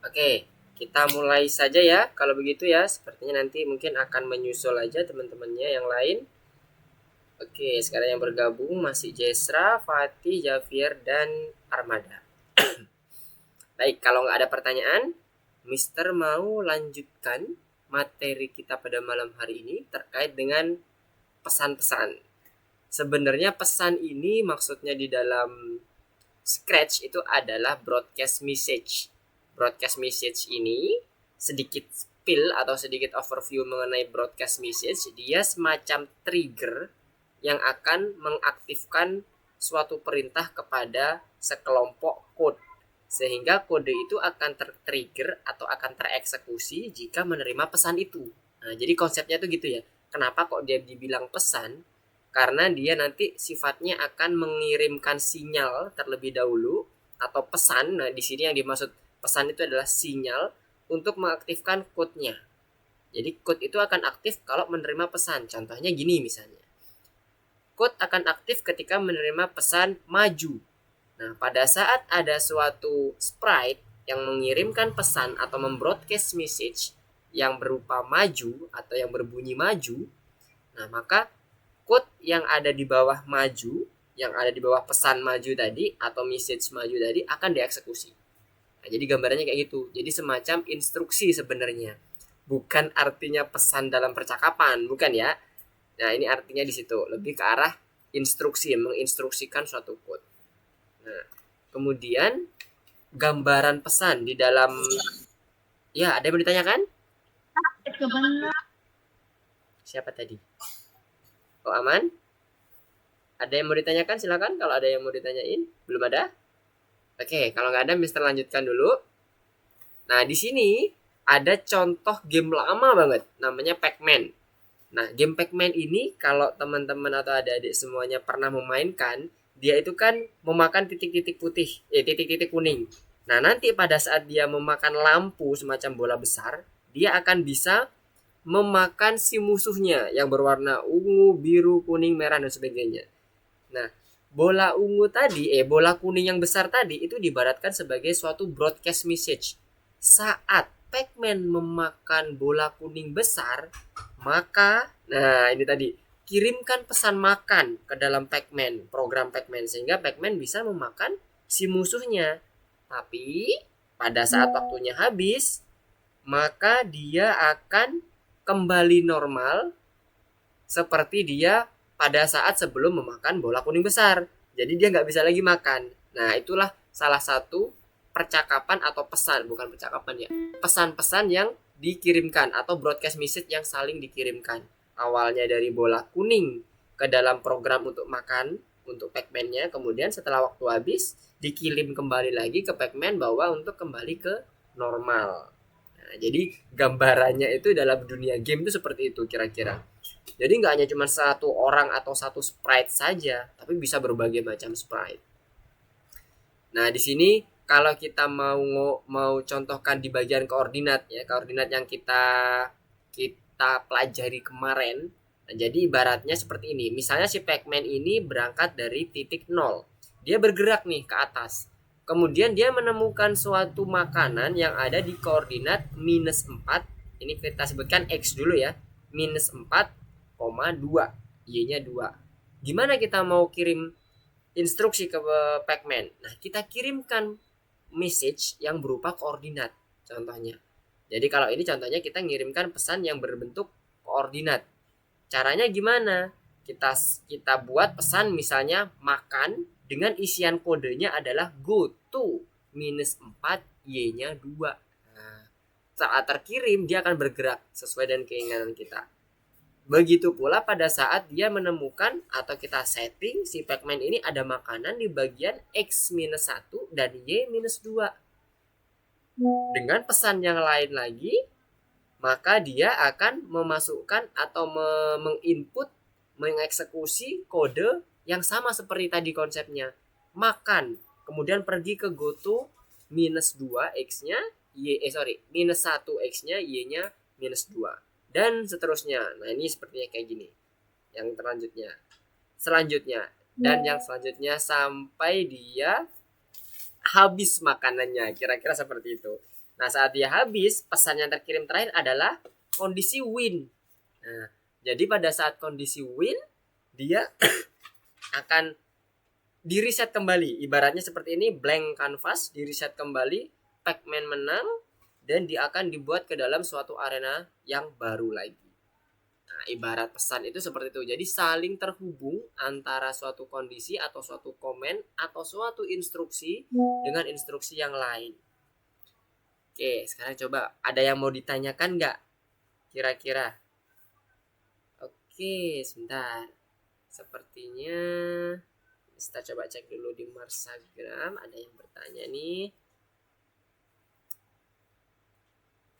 Oke, kita mulai saja ya. Kalau begitu ya, sepertinya nanti mungkin akan menyusul aja teman-temannya yang lain. Oke, sekarang yang bergabung masih Jesra, Fatih, Javier, dan Armada. Baik, kalau nggak ada pertanyaan, Mister mau lanjutkan materi kita pada malam hari ini terkait dengan pesan-pesan. Sebenarnya pesan ini maksudnya di dalam Scratch itu adalah broadcast message. Broadcast message ini sedikit spill atau sedikit overview mengenai broadcast message, dia semacam trigger yang akan mengaktifkan suatu perintah kepada sekelompok code sehingga kode itu akan tertrigger atau akan tereksekusi jika menerima pesan itu. Nah, jadi konsepnya tuh gitu ya. Kenapa kok dia dibilang pesan? Karena dia nanti sifatnya akan mengirimkan sinyal terlebih dahulu atau pesan. Nah, di sini yang dimaksud pesan itu adalah sinyal untuk mengaktifkan code-nya. Jadi code itu akan aktif kalau menerima pesan. Contohnya gini misalnya. Code akan aktif ketika menerima pesan maju. Nah, pada saat ada suatu sprite yang mengirimkan pesan atau membroadcast message yang berupa maju atau yang berbunyi maju, nah maka code yang ada di bawah maju, yang ada di bawah pesan maju tadi atau message maju tadi akan dieksekusi. Nah, jadi gambarannya kayak gitu. Jadi semacam instruksi sebenarnya. Bukan artinya pesan dalam percakapan, bukan ya. Nah, ini artinya di situ lebih ke arah instruksi, menginstruksikan suatu code. Nah, kemudian gambaran pesan di dalam, ya ada yang mau ditanyakan? Siapa tadi? Oh, aman? Ada yang mau ditanyakan? Silakan. Kalau ada yang mau ditanyain, belum ada? Oke, kalau nggak ada, Mister lanjutkan dulu. Nah, di sini ada contoh game lama banget, namanya Pac-Man. Nah, game Pac-Man ini kalau teman-teman atau adik-adik semuanya pernah memainkan, dia itu kan memakan titik-titik putih, titik-titik kuning. Nah, nanti pada saat dia memakan lampu semacam bola besar, dia akan bisa memakan si musuhnya yang berwarna ungu, biru, kuning, merah, dan sebagainya. Nah, bola kuning yang besar tadi itu dibaratkan sebagai suatu broadcast message. Saat Pac-Man memakan bola kuning besar, maka, nah ini tadi, kirimkan pesan makan ke dalam Pac-Man, program Pac-Man, sehingga Pac-Man bisa memakan si musuhnya. Tapi, pada saat waktunya habis, maka dia akan kembali normal seperti dia pada saat sebelum memakan bola kuning besar. Jadi dia nggak bisa lagi makan. Nah, itulah salah satu percakapan atau pesan, bukan percakapan ya, pesan-pesan yang dikirimkan atau broadcast message yang saling dikirimkan. Awalnya dari bola kuning ke dalam program untuk makan untuk Pac-Man-nya, kemudian setelah waktu habis dikirim kembali lagi ke Pac-Man bahwa untuk kembali ke normal. Nah, jadi gambarannya itu dalam dunia game itu seperti itu kira-kira. Jadi nggak hanya cuma satu orang atau satu sprite saja, tapi bisa berbagai macam sprite. Nah, di sini kalau kita mau contohkan di bagian koordinat ya, koordinat yang kita pelajari kemarin. Nah, jadi ibaratnya seperti ini. Misalnya si Pac-Man ini berangkat dari titik 0. Dia bergerak nih ke atas. Kemudian dia menemukan suatu makanan yang ada di koordinat -4. Ini kita sebutkan X dulu ya. -4,2. Y-nya 2. Gimana kita mau kirim instruksi ke Pac-Man? Nah, kita kirimkan message yang berupa koordinat contohnya. Jadi kalau ini contohnya kita ngirimkan pesan yang berbentuk koordinat. Caranya gimana? Kita buat pesan misalnya makan dengan isian kodenya adalah go to -4 y-nya 2. Nah, saat terkirim dia akan bergerak sesuai dengan keinginan kita. Begitu pula pada saat dia menemukan atau kita setting si Pac-Man ini ada makanan di bagian X-1 dan Y-2. Dengan pesan yang lain lagi, maka dia akan memasukkan atau menginput, mengeksekusi kode yang sama seperti tadi konsepnya. Makan, kemudian pergi ke goto -2 X-nya, -1 X-nya, Y-nya -2. Dan seterusnya. Nah, ini sepertinya kayak gini. Yang selanjutnya. Dan yang selanjutnya sampai dia habis makanannya. Kira-kira seperti itu. Nah, saat dia habis, pesan yang terkirim terakhir adalah kondisi win. Nah, jadi pada saat kondisi win, dia akan di reset kembali. Ibaratnya seperti ini, blank canvas, di reset kembali, Pac-Man menang, dan dia akan dibuat ke dalam suatu arena yang baru lagi. Nah, ibarat pesan itu seperti itu. Jadi saling terhubung antara suatu kondisi atau suatu komen atau suatu instruksi dengan instruksi yang lain. Oke, sekarang coba. Ada yang mau ditanyakan nggak? Kira-kira. Oke, sebentar. Sepertinya kita coba cek dulu di Marsagram. Ada yang bertanya nih.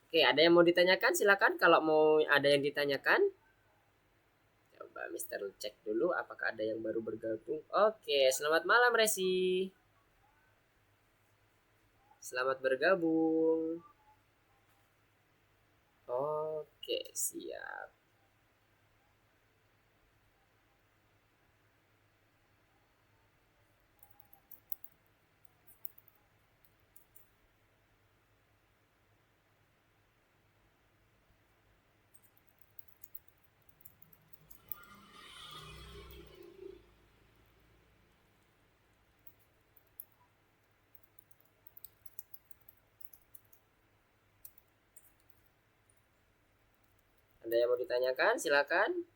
Oke, ada yang mau ditanyakan? Silakan kalau mau ada yang ditanyakan. Coba Mister cek dulu apakah ada yang baru bergabung. Oke, selamat malam Resi. Selamat bergabung. Oke, siap. Ada yang mau ditanyakan? Silakan.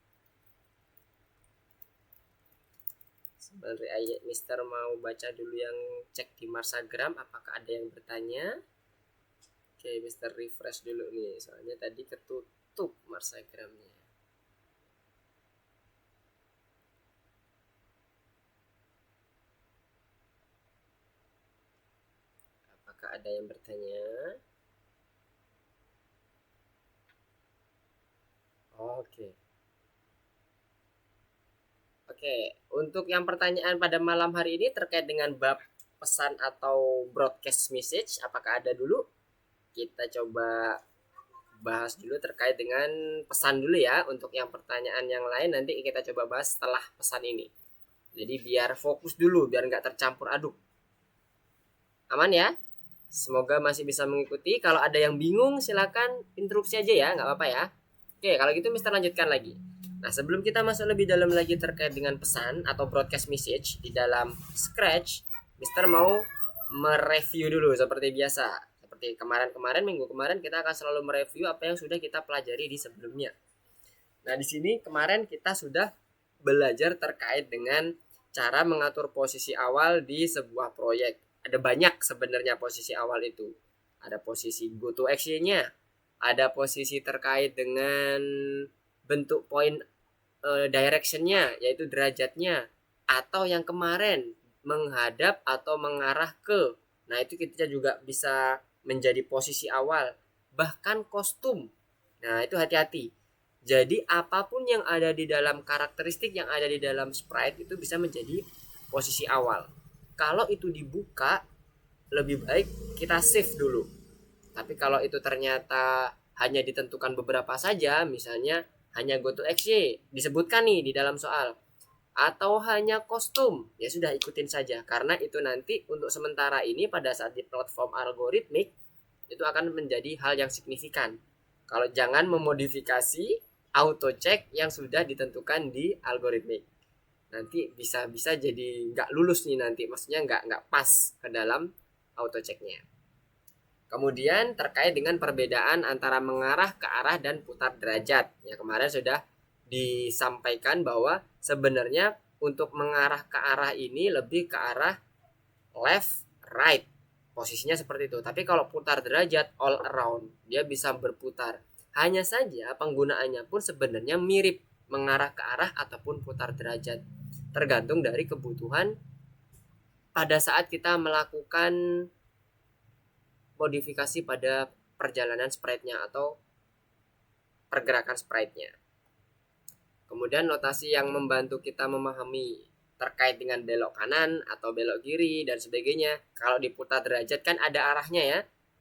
Sebenarnya Mister mau baca dulu yang cek di Marsagram apakah ada yang bertanya. Oke, Mister refresh dulu nih, soalnya tadi ketutup Marsagramnya. Apakah ada yang bertanya? Oke. Oke, untuk yang pertanyaan pada malam hari ini terkait dengan bab pesan atau broadcast message, apakah ada dulu? Kita coba bahas dulu terkait dengan pesan dulu ya. Untuk yang pertanyaan yang lain nanti kita coba bahas setelah pesan ini. Jadi biar fokus dulu, biar nggak tercampur aduk. Aman ya? Semoga masih bisa mengikuti. Kalau ada yang bingung silakan interupsi aja ya, nggak apa-apa ya. Oke, kalau gitu Mister lanjutkan lagi. Nah, sebelum kita masuk lebih dalam lagi terkait dengan pesan atau broadcast message di dalam Scratch, Mister mau mereview dulu seperti biasa. Seperti kemarin-kemarin, minggu kemarin kita akan selalu mereview apa yang sudah kita pelajari di sebelumnya. Nah, di sini kemarin kita sudah belajar terkait dengan cara mengatur posisi awal di sebuah proyek. Ada banyak sebenarnya posisi awal itu. Ada posisi go to action-nya, ada posisi terkait dengan bentuk point direction-nya, yaitu derajatnya, atau yang kemarin menghadap atau mengarah ke. Nah, itu kita juga bisa menjadi posisi awal, bahkan kostum. Nah, itu hati-hati. Jadi apapun yang ada di dalam karakteristik yang ada di dalam sprite itu bisa menjadi posisi awal. Kalau itu dibuka, lebih baik kita save dulu. Tapi kalau itu ternyata hanya ditentukan beberapa saja, misalnya hanya go to XY disebutkan nih di dalam soal, atau hanya kostum, ya sudah ikutin saja, karena itu nanti untuk sementara ini pada saat di platform algoritmik itu akan menjadi hal yang signifikan. Kalau jangan memodifikasi auto check yang sudah ditentukan di algoritmik, nanti bisa jadi nggak lulus nih nanti, maksudnya nggak pas ke dalam auto checknya. Kemudian terkait dengan perbedaan antara mengarah ke arah dan putar derajat. Ya, kemarin sudah disampaikan bahwa sebenarnya untuk mengarah ke arah ini lebih ke arah left, right. Posisinya seperti itu. Tapi kalau putar derajat all around, dia bisa berputar. Hanya saja penggunaannya pun sebenarnya mirip mengarah ke arah ataupun putar derajat. Tergantung dari kebutuhan pada saat kita melakukan modifikasi pada perjalanan sprite-nya atau pergerakan sprite-nya. Kemudian notasi yang membantu kita memahami terkait dengan belok kanan atau belok kiri dan sebagainya. Kalau diputar derajat kan ada arahnya ya.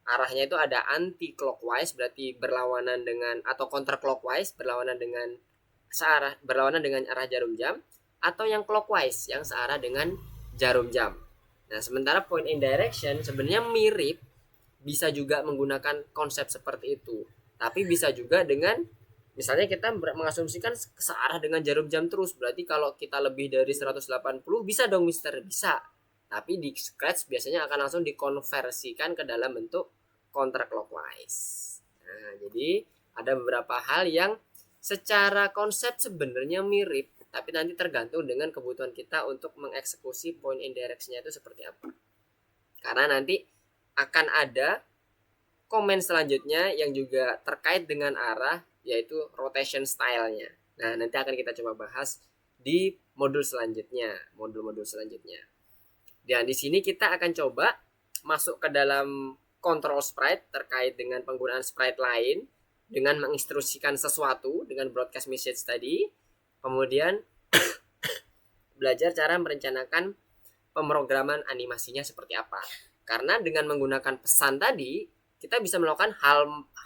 Arahnya itu ada anti clockwise, berarti berlawanan dengan, atau counter clockwise, berlawanan dengan arah jarum jam, atau yang clockwise yang searah dengan jarum jam. Nah, sementara point in direction sebenarnya mirip, bisa juga menggunakan konsep seperti itu. Tapi bisa juga dengan misalnya kita mengasumsikan searah dengan jarum jam terus. Berarti kalau kita lebih dari 180 bisa dong Mister, bisa. Tapi di Scratch biasanya akan langsung dikonversikan ke dalam bentuk counterclockwise. Nah, jadi ada beberapa hal yang secara konsep sebenarnya mirip, tapi nanti tergantung dengan kebutuhan kita untuk mengeksekusi point indirectnya itu seperti apa. Karena nanti akan ada komen selanjutnya yang juga terkait dengan arah, yaitu rotation style-nya. Nah, nanti akan kita coba bahas di modul selanjutnya, modul-modul selanjutnya. Dan di sini kita akan coba masuk ke dalam control sprite terkait dengan penggunaan sprite lain dengan menginstruksikan sesuatu dengan broadcast message tadi. Kemudian belajar cara merencanakan pemrograman animasinya seperti apa. Karena dengan menggunakan pesan tadi, kita bisa melakukan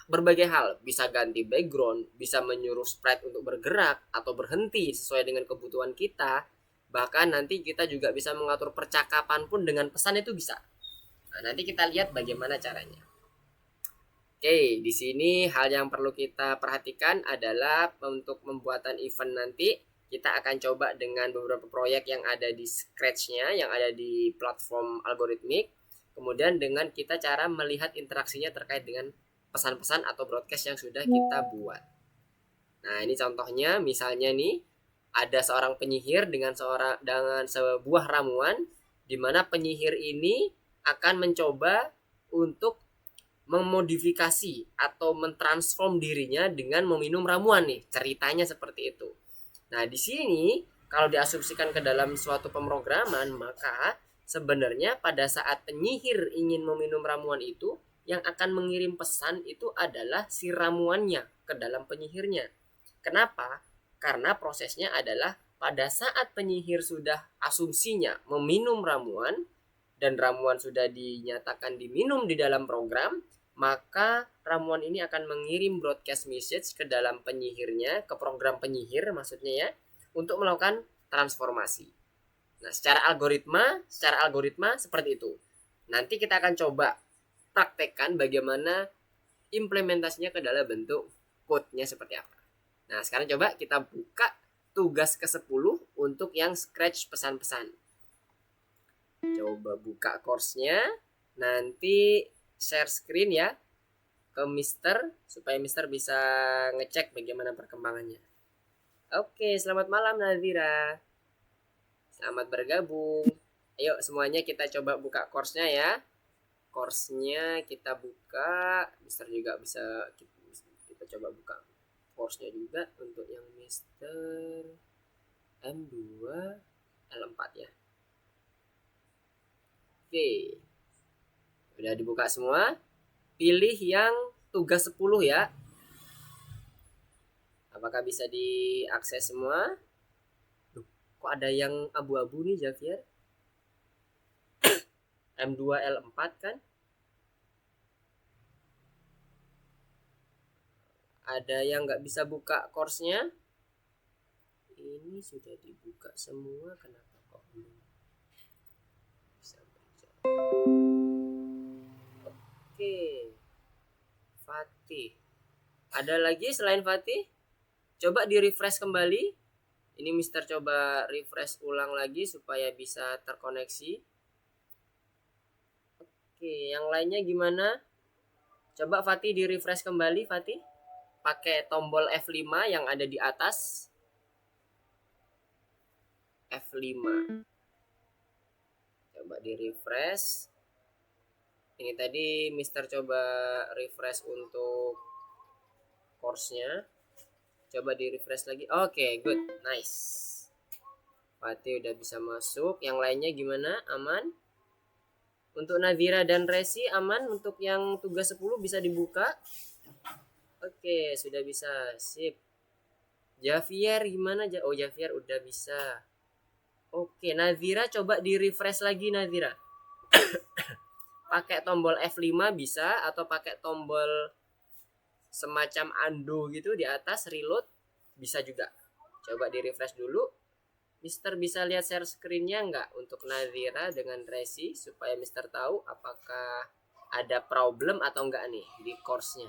berbagai hal. Bisa ganti background, bisa menyuruh sprite untuk bergerak atau berhenti sesuai dengan kebutuhan kita. Bahkan nanti kita juga bisa mengatur percakapan pun dengan pesan itu bisa. Nah, nanti kita lihat bagaimana caranya. Oke, di sini hal yang perlu kita perhatikan adalah untuk pembuatan event nanti kita akan coba dengan beberapa proyek yang ada di Scratch-nya, yang ada di platform algoritmik. Kemudian dengan kita cara melihat interaksinya terkait dengan pesan-pesan atau broadcast yang sudah kita buat. Nah, ini contohnya, misalnya nih ada seorang penyihir dengan sebuah ramuan, di mana penyihir ini akan mencoba untuk memodifikasi atau mentransform dirinya dengan meminum ramuan nih. Ceritanya seperti itu. Nah, di sini kalau diasumsikan ke dalam suatu pemrograman, maka sebenarnya pada saat penyihir ingin meminum ramuan itu, yang akan mengirim pesan itu adalah si ramuannya ke dalam penyihirnya. Kenapa? Karena prosesnya adalah pada saat penyihir sudah asumsinya meminum ramuan dan ramuan sudah dinyatakan diminum di dalam program, maka ramuan ini akan mengirim broadcast message ke dalam penyihirnya, ke program penyihir maksudnya ya, untuk melakukan transformasi. Nah, secara algoritma seperti itu. Nanti kita akan coba praktekkan bagaimana implementasinya ke dalam bentuk code-nya seperti apa. Nah, sekarang coba kita buka tugas ke-10 untuk yang Scratch pesan-pesan. Coba buka course-nya. Nanti share screen ya ke Mister supaya Mister bisa ngecek bagaimana perkembangannya. Oke, selamat malam Nazira. Selamat bergabung. Ayo semuanya kita coba buka course-nya ya. Course-nya kita buka. Mister juga bisa kita coba buka course-nya juga untuk yang Mister M2 L4 ya. Oke. Udah dibuka semua. Pilih yang tugas 10 ya. Apakah bisa diakses semua? Duh, kok ada yang abu-abu nih Javier? M2 L4 kan? Ada yang nggak bisa buka course-nya? Ini sudah dibuka semua, kenapa kok belum bisa berjalan? Oke, Fatih. Ada lagi selain Fatih? Coba di refresh kembali. Ini Mister coba refresh ulang lagi supaya bisa terkoneksi. Oke, yang lainnya gimana? Coba Fatih di refresh kembali Fatih. Pakai tombol F5 yang ada di atas. F5. Coba di refresh. Ini tadi Mister coba refresh untuk course-nya. Coba di refresh lagi. Oke, good. Nice. Fatih udah bisa masuk. Yang lainnya gimana? Aman? Untuk Nazira dan Resi aman? Untuk yang tugas 10 bisa dibuka? Oke, sudah bisa. Sip. Javier gimana? Oh, Javier udah bisa. Oke, Nazira coba di refresh lagi Nazira. Pakai tombol F5 bisa atau pakai tombol semacam undo gitu di atas reload bisa juga. Coba di refresh dulu. Mister bisa lihat share screen-nya nggak untuk Nazira dengan Resi supaya Mister tahu apakah ada problem atau enggak nih di course-nya.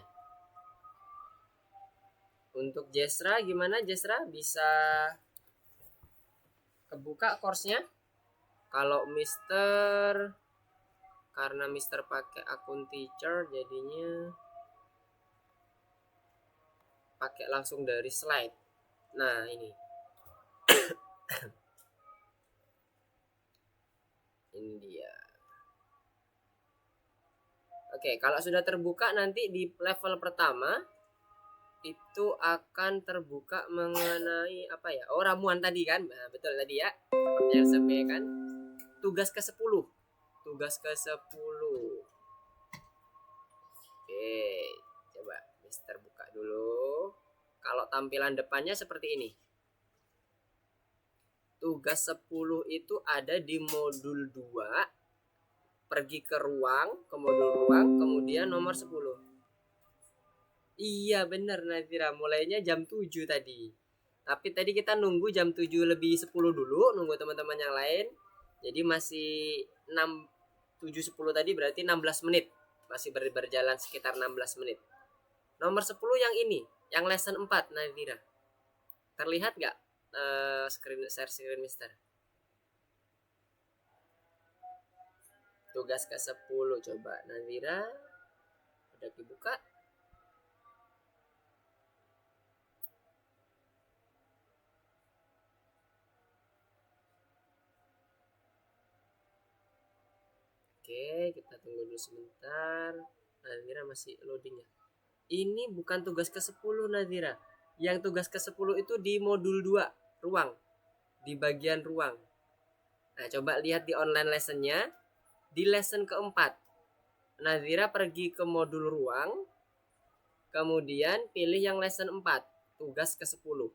Untuk Jesra gimana Jesra? Bisa kebuka course-nya? Kalau karena Mister pakai akun teacher jadinya pakai langsung dari slide. Nah, ini. Ini dia. Oke, kalau sudah terbuka nanti di level pertama itu akan terbuka mengenai apa ya? Oh, ramuan tadi kan? Nah, betul tadi ya. Seperti yang sampaikan. Tugas ke-10. Tugas ke-10. Oke, coba Mister buka dulu. Kalau tampilan depannya seperti ini. Tugas 10 itu ada di modul 2. Pergi ke modul ruang, kemudian nomor 10. Iya bener Nazira, mulainya jam 7 tadi. Tapi tadi kita nunggu jam 7 lebih 10 dulu, nunggu teman-teman yang lain. Jadi masih 7:10 tadi berarti 16 menit. Masih berjalan sekitar 16 menit. Nomor 10 yang ini, yang lesson 4 Nazira. Terlihat gak share screen Mister? Tugas ke-10 coba Nazira. Udah dibuka? Oke, kita tunggu dulu sebentar. Nazira masih loading ya. Ini bukan tugas ke-10 Nazira. Yang tugas ke-10 itu di modul 2, ruang. Di bagian ruang. Nah, coba lihat di online lessonnya. Di lesson keempat, Nazira pergi ke modul ruang. Kemudian pilih yang lesson 4, tugas ke-10.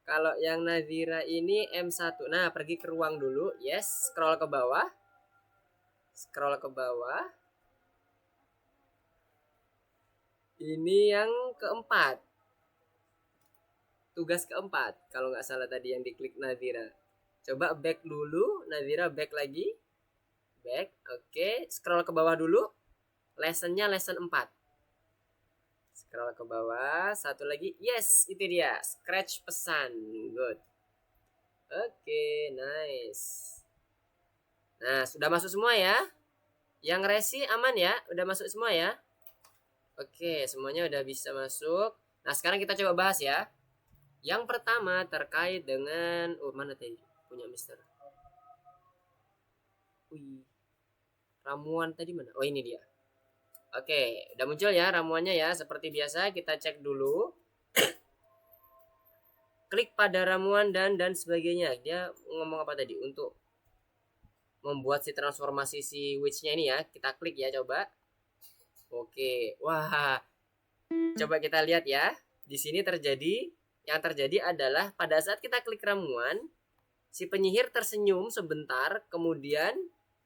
Kalau yang Nazira ini M1. Nah, pergi ke ruang dulu. Yes, scroll ke bawah. Scroll ke bawah. Ini yang keempat. Tugas keempat. Kalau nggak salah tadi yang diklik Nazira. Coba back dulu. Nazira back lagi. Back. Oke. Scroll ke bawah dulu. Lessonnya lesson 4. Scroll ke bawah. Satu lagi. Yes, itu dia. Scratch pesan. Good. Oke, nice. Nah, sudah masuk semua ya. Yang resi aman ya? Udah masuk semua ya? Oke, semuanya udah bisa masuk. Nah, sekarang kita coba bahas ya. Yang pertama terkait dengan... Oh, mana tadi? Punya Mister. Wih. Ramuan tadi mana? Oh, ini dia. Oke, udah muncul ya ramuannya ya. Seperti biasa kita cek dulu. Klik pada ramuan dan sebagainya. Dia ngomong apa tadi? Untuk membuat si transformasi si witch-nya ini ya. Kita klik ya coba. Oke. Wah. Coba kita lihat ya. Di sini yang terjadi adalah pada saat kita klik ramuan, si penyihir tersenyum sebentar, kemudian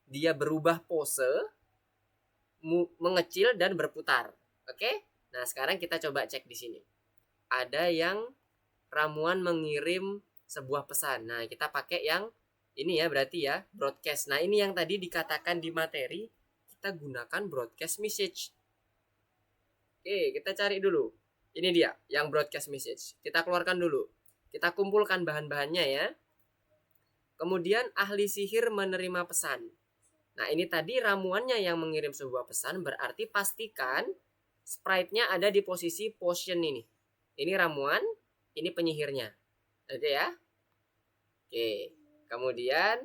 dia berubah pose, mengecil dan berputar. Oke? Nah, sekarang kita coba cek di sini. Ada yang ramuan mengirim sebuah pesan. Nah, kita pakai yang ini ya berarti ya, broadcast. Nah, ini yang tadi dikatakan di materi, kita gunakan broadcast message. Oke, kita cari dulu. Ini dia, yang broadcast message. Kita keluarkan dulu. Kita kumpulkan bahan-bahannya ya. Kemudian ahli sihir menerima pesan. Nah, ini tadi ramuannya yang mengirim sebuah pesan, berarti pastikan sprite-nya ada di posisi potion ini. Ini ramuan, ini penyihirnya. Oke ya. Oke. Kemudian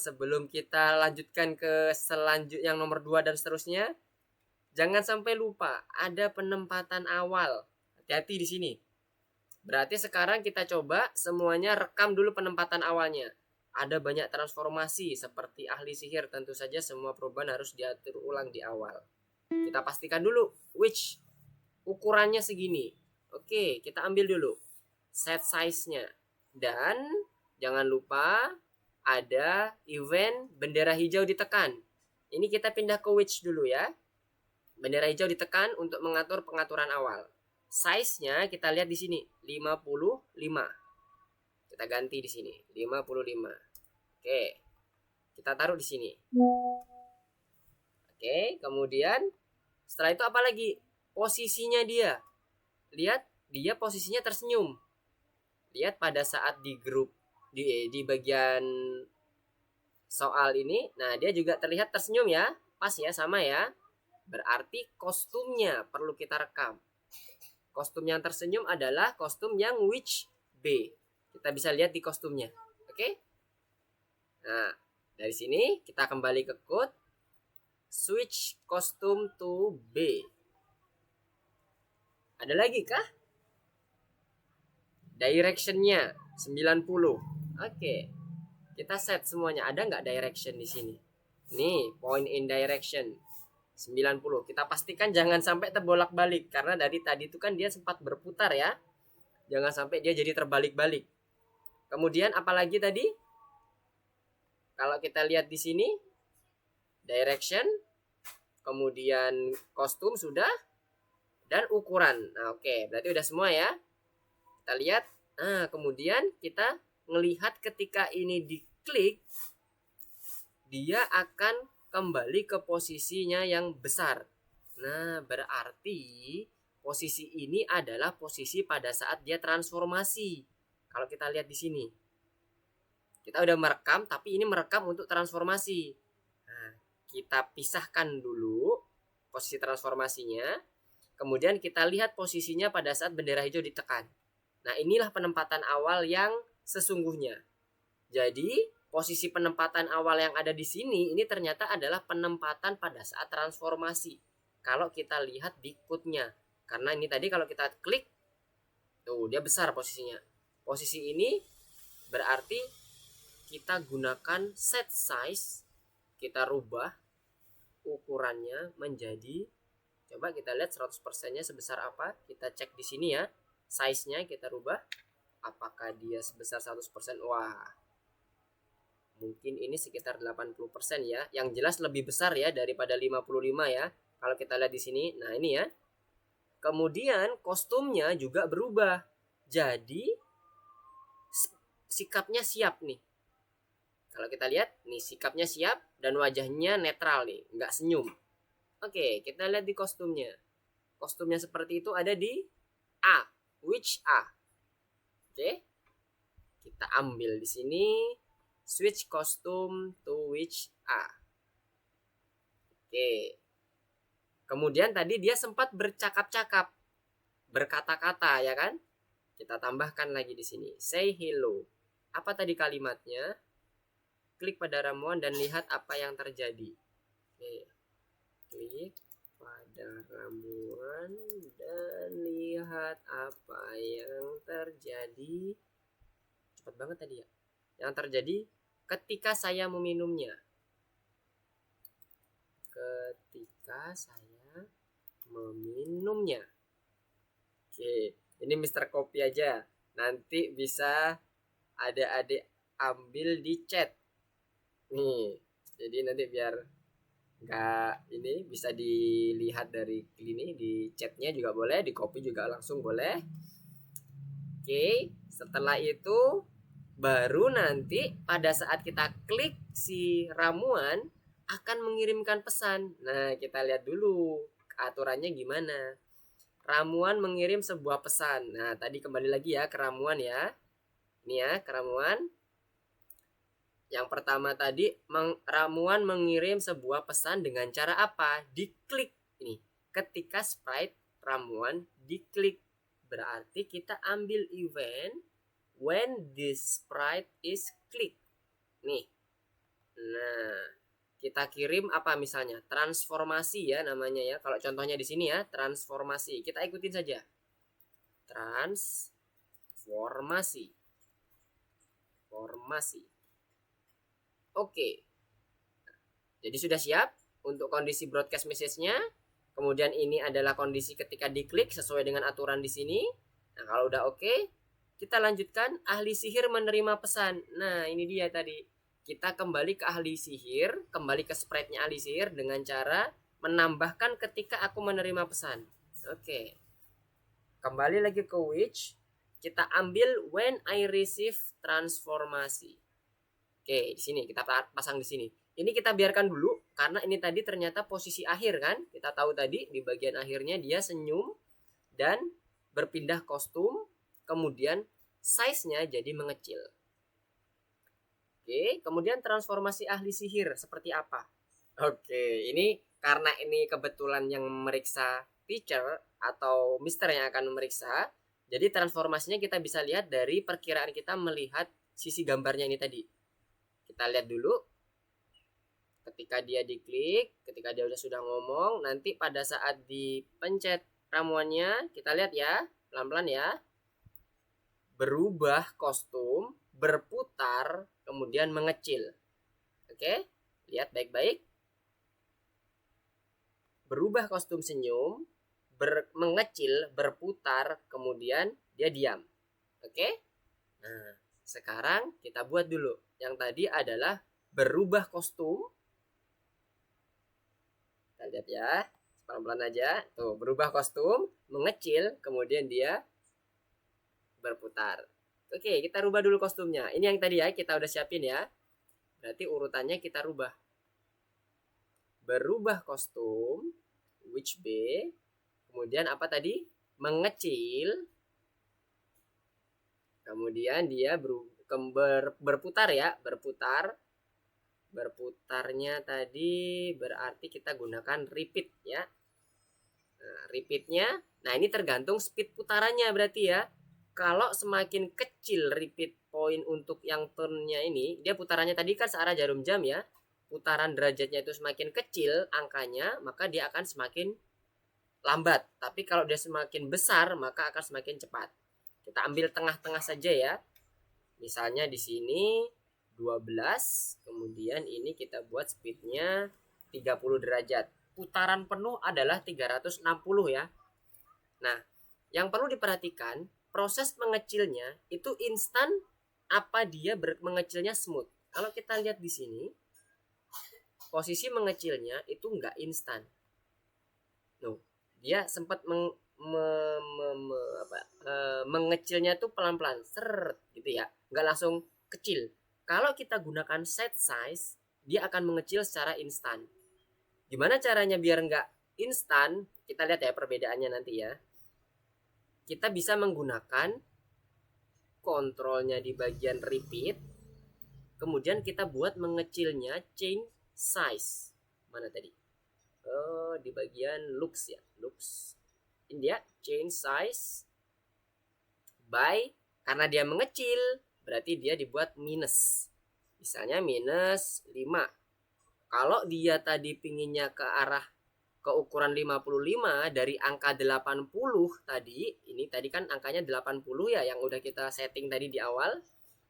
sebelum kita lanjutkan ke selanjutnya yang nomor 2 dan seterusnya, jangan sampai lupa ada penempatan awal. Hati-hati di sini. Berarti sekarang kita coba semuanya rekam dulu penempatan awalnya. Ada banyak transformasi seperti ahli sihir, tentu saja semua perubahan harus diatur ulang di awal. Kita pastikan dulu which ukurannya segini. Oke, kita ambil dulu set size-nya. Dan jangan lupa ada event bendera hijau ditekan. Ini kita pindah ke which dulu ya. Bendera hijau ditekan untuk mengatur pengaturan awal. Size-nya kita lihat di sini 55. Kita ganti di sini 55. Oke. Kita taruh di sini. Oke, kemudian setelah itu apa lagi? Posisinya dia. Lihat, dia posisinya tersenyum. Lihat pada saat di grup di bagian soal ini, nah dia juga terlihat tersenyum ya. Pas ya, sama ya. Berarti kostumnya perlu kita rekam. Kostum yang tersenyum adalah kostum yang which B. Kita bisa lihat di kostumnya. Oke? Nah, dari sini kita kembali ke code. Switch costume to B. Ada lagi kah? Directionnya 90. Oke. Kita set semuanya. Ada nggak direction di sini? Nih, point in direction 90. Kita pastikan jangan sampai terbolak-balik. Karena dari tadi itu kan dia sempat berputar ya. Jangan sampai dia jadi terbalik-balik. Kemudian apalagi tadi? Kalau kita lihat di sini, direction, kemudian kostum sudah, dan ukuran. Nah, oke, berarti udah semua ya. Kita lihat. Nah, kemudian kita melihat ketika ini diklik, dia akan kembali ke posisinya yang besar. Nah, berarti posisi ini adalah posisi pada saat dia transformasi. Kalau kita lihat di sini, kita udah merekam, tapi ini merekam untuk transformasi. Nah, kita pisahkan dulu posisi transformasinya. Kemudian kita lihat posisinya pada saat bendera hijau ditekan. Nah, inilah penempatan awal yang sesungguhnya. Jadi, posisi penempatan awal yang ada di sini ini ternyata adalah penempatan pada saat transformasi. Kalau kita lihat di code-nya. Karena ini tadi kalau kita klik, tuh dia besar posisinya. Posisi ini berarti kita gunakan set size, kita rubah ukurannya menjadi, coba kita lihat 100%-nya sebesar apa. Kita cek di sini ya. Size-nya kita rubah. Apakah dia sebesar 100%? Wah, mungkin ini sekitar 80% ya. Yang jelas lebih besar ya daripada 55 ya. Kalau kita lihat di sini, nah ini ya. Kemudian kostumnya juga berubah. Jadi sikapnya siap nih. Kalau kita lihat, nih sikapnya siap dan wajahnya netral nih, nggak senyum. Oke, kita lihat di kostumnya. Kostumnya seperti itu ada di A, which A. Oke, kita ambil di sini, switch costume to which A. Oke. Kemudian tadi dia sempat bercakap-cakap, berkata-kata ya kan? Kita tambahkan lagi di sini, say hello. Apa tadi kalimatnya? Klik pada ramuan dan lihat apa yang terjadi. Oke. Klik pada ramuan dan lihat apa yang terjadi. Cepat banget tadi ya. Yang terjadi ketika saya meminumnya. Ketika saya meminumnya. Oke, ini Mr. Kopi aja. Nanti bisa adik-adik ambil di chat. Nih, jadi nanti biar nggak ini bisa dilihat dari ini di chatnya juga boleh, di copy juga langsung boleh. Oke, setelah itu baru nanti pada saat kita klik si ramuan akan mengirimkan pesan. Nah, kita lihat dulu aturannya gimana. Ramuan mengirim sebuah pesan. Nah, tadi kembali lagi ya ke ramuan ya. Ini ya, ke ramuan. Yang pertama tadi, ramuan mengirim sebuah pesan dengan cara apa? Diklik ini. Ketika sprite ramuan diklik, berarti kita ambil event when this sprite is click. Nih. Nah, kita kirim apa misalnya? Transformasi ya namanya ya. Kalau contohnya di sini ya, transformasi. Kita ikutin saja. Transformasi. Formasi. Oke. Jadi sudah siap untuk kondisi broadcast message-nya. Kemudian ini adalah kondisi ketika diklik sesuai dengan aturan di sini. Nah, kalau udah oke, kita lanjutkan ahli sihir menerima pesan. Nah, ini dia tadi. Kita kembali ke ahli sihir, kembali ke sprite-nya ahli sihir dengan cara menambahkan ketika aku menerima pesan. Oke. Kembali lagi ke which, kita ambil when I receive transformasi. Oke, di sini kita pasang di sini. Ini kita biarkan dulu karena ini tadi ternyata posisi akhir kan. Kita tahu tadi di bagian akhirnya dia senyum dan berpindah kostum, kemudian size-nya jadi mengecil. Oke, kemudian transformasi ahli sihir seperti apa? Oke, ini karena ini kebetulan yang memeriksa teacher atau mister yang akan memeriksa, jadi transformasinya kita bisa lihat dari perkiraan kita melihat sisi gambarnya ini tadi. Kita lihat dulu. Ketika dia diklik, ketika dia sudah ngomong, nanti pada saat dipencet ramuannya, kita lihat ya, pelan-pelan ya. Berubah kostum, berputar, kemudian mengecil. Oke, lihat baik-baik. Berubah kostum senyum, mengecil, berputar, kemudian dia diam. Oke? Nah, sekarang kita buat dulu. Yang tadi adalah berubah kostum. Kita lihat ya, pelan-pelan aja. Tuh, berubah kostum, mengecil, kemudian dia berputar. Oke, kita rubah dulu kostumnya. Ini yang tadi ya, kita udah siapin ya. Berarti urutannya kita rubah. Berubah kostum, which B, kemudian apa tadi? Mengecil, kemudian dia berputar ya, berputar. Berputarnya tadi berarti kita gunakan repeat ya. Nah, repeatnya, nah ini tergantung speed putarannya berarti ya. Kalau semakin kecil repeat point untuk yang turnnya ini, dia putarannya tadi kan searah jarum jam ya. Putaran derajatnya itu semakin kecil angkanya, maka dia akan semakin lambat. Tapi kalau dia semakin besar, maka akan semakin cepat. Kita ambil tengah-tengah saja ya. Misalnya di sini 12, kemudian ini kita buat speednya 30 derajat. Putaran penuh adalah 360 ya. Nah, yang perlu diperhatikan, proses mengecilnya itu instan apa dia mengecilnya smooth. Kalau kita lihat di sini, posisi mengecilnya itu nggak instan. No, dia sempat mengecilnya tuh pelan-pelan, seret gitu ya, nggak langsung kecil. Kalau kita gunakan set size, dia akan mengecil secara instan. Gimana caranya biar nggak instan? Kita lihat ya perbedaannya nanti ya. Kita bisa menggunakan kontrolnya di bagian repeat, kemudian kita buat mengecilnya change size. Mana tadi? Oh, di bagian looks ya, looks. Ini dia change size by, karena dia mengecil berarti dia dibuat minus. Misalnya minus 5. Kalau dia tadi pinginnya ke arah ke ukuran 55 dari angka 80 tadi, ini tadi kan angkanya 80 ya yang udah kita setting tadi di awal,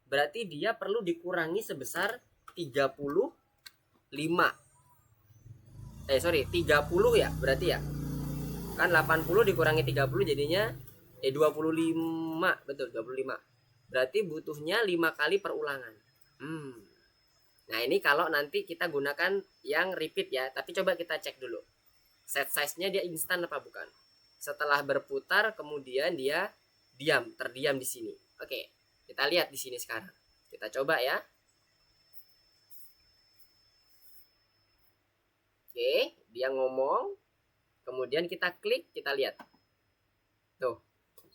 berarti dia perlu dikurangi sebesar 35. 30 ya berarti ya. Kan 80 dikurangi 30 jadinya 25, betul 25. Berarti butuhnya 5 kali perulangan. Nah, ini kalau nanti kita gunakan yang repeat ya, tapi coba kita cek dulu. Set size-nya dia instan apa bukan? Setelah berputar kemudian dia terdiam di sini. Oke, kita lihat di sini sekarang. Kita coba ya. Oke, dia ngomong. Kemudian kita klik, kita lihat. Tuh,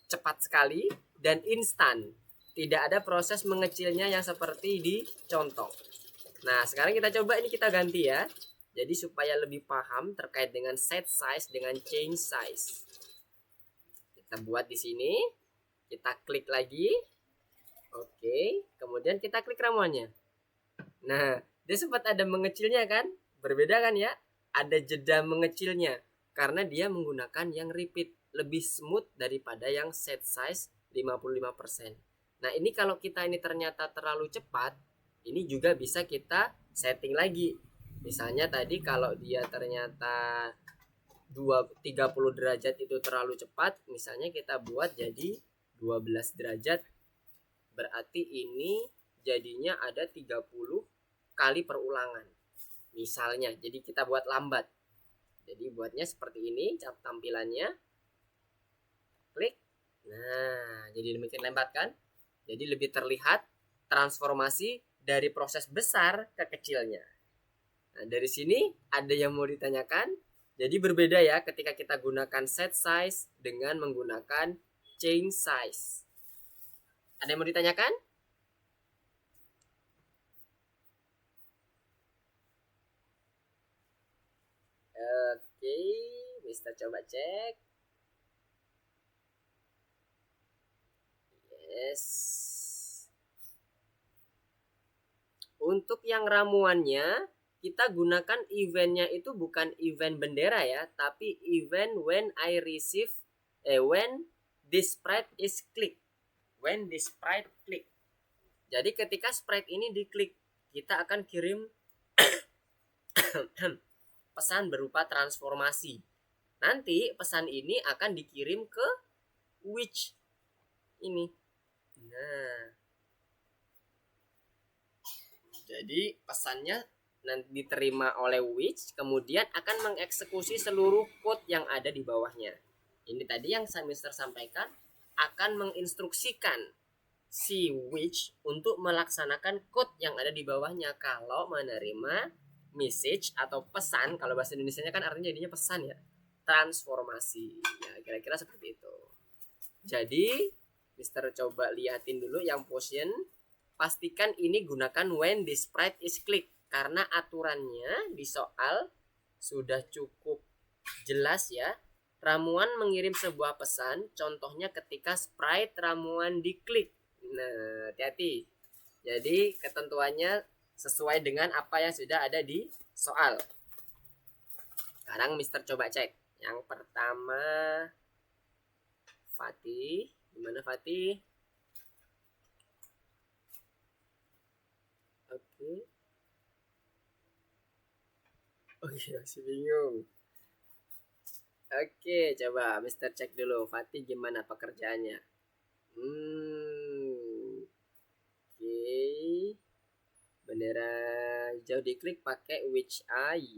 cepat sekali dan instan. Tidak ada proses mengecilnya yang seperti di contoh. Nah, sekarang kita coba ini kita ganti ya. Jadi supaya lebih paham terkait dengan set size dengan change size. Kita buat di sini. Kita klik lagi. Oke, kemudian kita klik ramuannya. Nah, dia sempat ada mengecilnya kan? Berbeda kan ya? Ada jeda mengecilnya karena dia menggunakan yang repeat, lebih smooth daripada yang set size 55%. Nah, ini kalau kita ini ternyata terlalu cepat, ini juga bisa kita setting lagi. Misalnya tadi kalau dia ternyata 30 derajat itu terlalu cepat, misalnya kita buat jadi 12 derajat. Berarti ini jadinya ada 30 kali perulangan. Misalnya, jadi kita buat lambat. Jadi buatnya seperti ini tampilannya. Klik. Nah, jadi demikian lambat kan? Jadi lebih terlihat transformasi dari proses besar ke kecilnya. Nah, dari sini ada yang mau ditanyakan? Jadi berbeda ya ketika kita gunakan set size dengan menggunakan change size. Ada yang mau ditanyakan? Oke, Mister coba cek. Yes. Untuk yang ramuannya, kita gunakan eventnya itu bukan event bendera ya, tapi event when this sprite is click. When this sprite click. Jadi ketika sprite ini diklik, kita akan kirim pesan berupa transformasi. Nanti pesan ini akan dikirim ke which ini. Nah, jadi pesannya nanti diterima oleh which, kemudian akan mengeksekusi seluruh code yang ada di bawahnya. Ini tadi yang Mister sampaikan, akan menginstruksikan si which untuk melaksanakan code yang ada di bawahnya kalau menerima message atau pesan. Kalau bahasa Indonesianya kan artinya jadinya pesan ya, transformasi ya, kira-kira seperti itu. Jadi Mister coba liatin dulu yang Potion. Pastikan ini gunakan when the sprite is click, karena aturannya di soal sudah cukup jelas ya. Ramuan mengirim sebuah pesan, contohnya ketika sprite ramuan diklik. Nah, hati-hati. Jadi ketentuannya sesuai dengan apa yang sudah ada di soal. Sekarang Mister coba cek. Yang pertama, Fatih. Gimana Fatih? Oke. Oh iya, masih bingung. Oke, coba Mister cek dulu. Fatih gimana pekerjaannya? Oke. Bendera hijau diklik pakai which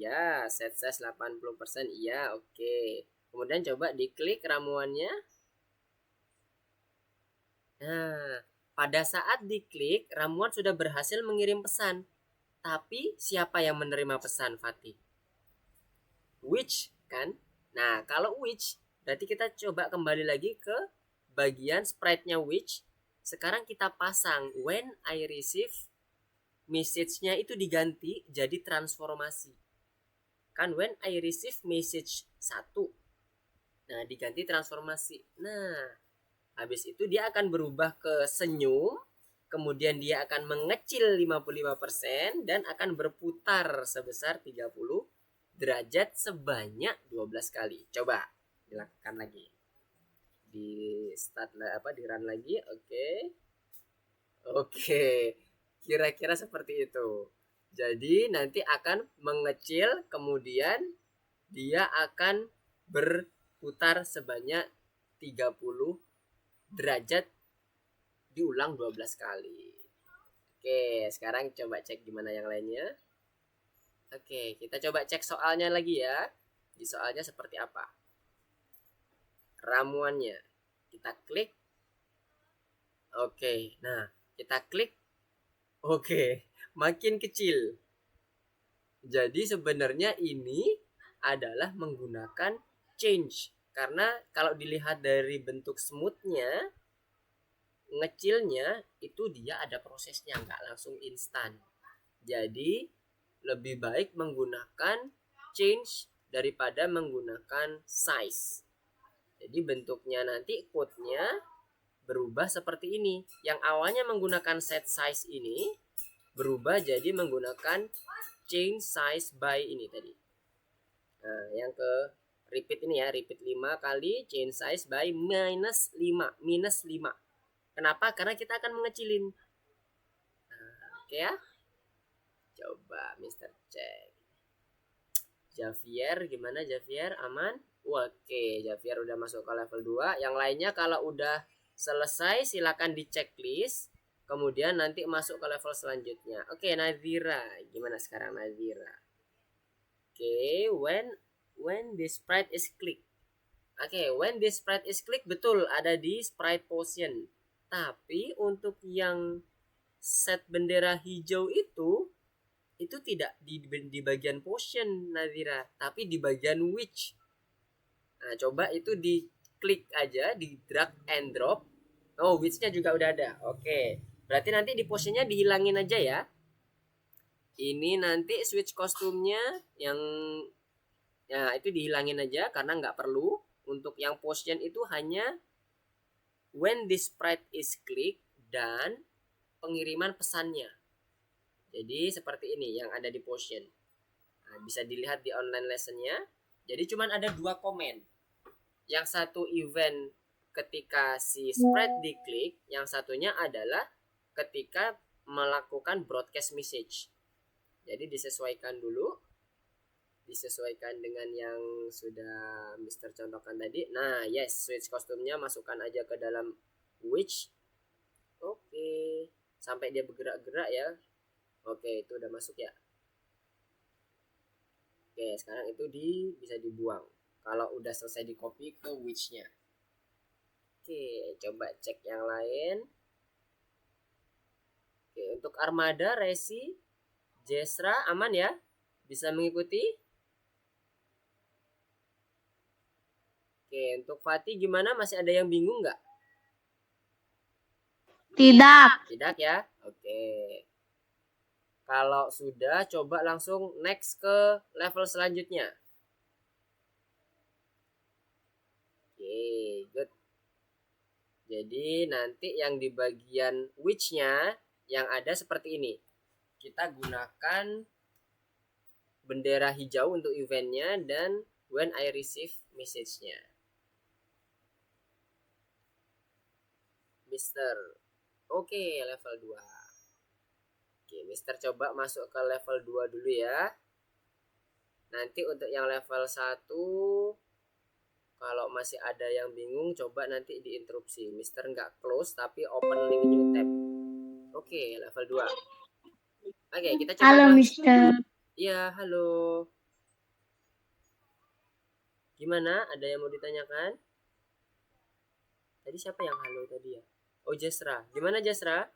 ya. Set size 80% iya, oke. Kemudian coba diklik ramuannya. Nah, pada saat diklik ramuan sudah berhasil mengirim pesan. Tapi siapa yang menerima pesan, Fatih? Which kan? Nah, kalau which berarti kita coba kembali lagi ke bagian sprite-nya which. Sekarang kita pasang when I receive message-nya itu diganti jadi transformasi. Kan when I receive message 1. Nah, diganti transformasi. Nah, habis itu dia akan berubah ke senyum, kemudian dia akan mengecil 55% dan akan berputar sebesar 30 derajat sebanyak 12 kali. Coba dilakukan lagi. Di start di run lagi. Oke. Kira-kira seperti itu. Jadi nanti akan mengecil, kemudian dia akan berputar sebanyak 30 derajat diulang 12 kali. Oke, sekarang coba cek gimana yang lainnya. Oke, kita coba cek soalnya lagi ya. Di soalnya seperti apa? Ramuannya. Kita klik. Oke, nah kita klik. Oke, makin kecil. Jadi sebenarnya ini adalah menggunakan change. Karena kalau dilihat dari bentuk smoothnya, ngecilnya itu dia ada prosesnya, nggak langsung instan. Jadi lebih baik menggunakan change daripada menggunakan size. Jadi bentuknya nanti code-nya berubah seperti ini. Yang awalnya menggunakan set size ini berubah jadi menggunakan change size by ini tadi. Nah, yang ke repeat ini ya, repeat 5 kali change size by minus 5. Kenapa? Karena kita akan mengecilin. Nah, oke ya. Coba Mister cek. Javier gimana Javier? Aman? Oke, Javier udah masuk ke level 2. Yang lainnya kalau udah selesai silakan di checklist. Kemudian nanti masuk ke level selanjutnya. Oke, Nazira. Gimana sekarang Nazira? Oke, when the sprite is click. Oke, when the sprite is click betul ada di sprite potion. Tapi untuk yang set bendera hijau itu tidak di bagian potion Nadira, tapi di bagian which. Nah, coba itu diklik aja, di drag and drop. Oh, which-nya juga udah ada. Oke. Berarti nanti di potionnya dihilangin aja ya. Ini nanti switch kostumnya yang ya itu dihilangin aja karena nggak perlu. Untuk yang potion itu hanya when this sprite is click dan pengiriman pesannya. Jadi seperti ini yang ada di potion. Nah, bisa dilihat di online lessonnya. Jadi cuman ada 2 komen. Yang satu event ketika si spread diklik, yang satunya adalah ketika melakukan broadcast message. Jadi disesuaikan dulu, disesuaikan dengan yang sudah Mister contohkan tadi. Nah, yes, switch kostumnya masukkan aja ke dalam which. Oke, sampai dia bergerak-gerak ya. Oke, itu udah masuk ya. Oke, sekarang itu bisa dibuang. Kalau udah selesai di copy ke which-nya. Oke, coba cek yang lain. Oke, untuk Armada, Resi, Jesra aman ya? Bisa mengikuti? Oke, untuk Fatih gimana? Masih ada yang bingung nggak? Tidak. Tidak ya? Oke. Kalau sudah, coba langsung next ke level selanjutnya. Oke, good. Jadi nanti yang di bagian which-nya yang ada seperti ini. Kita gunakan bendera hijau untuk eventnya dan when I receive message-nya. Mister. Oke, level 2. Oke, Mister coba masuk ke level 2 dulu ya. Nanti untuk yang level 1 kalau masih ada yang bingung coba nanti diinterupsi. Mister nggak close tapi open link new tab. Oke, level 2. Oke, kita coba. Halo, Mister. Iya, halo. Gimana? Ada yang mau ditanyakan? Tadi siapa yang halo tadi ya? Oh, Jasra. Gimana Jasra?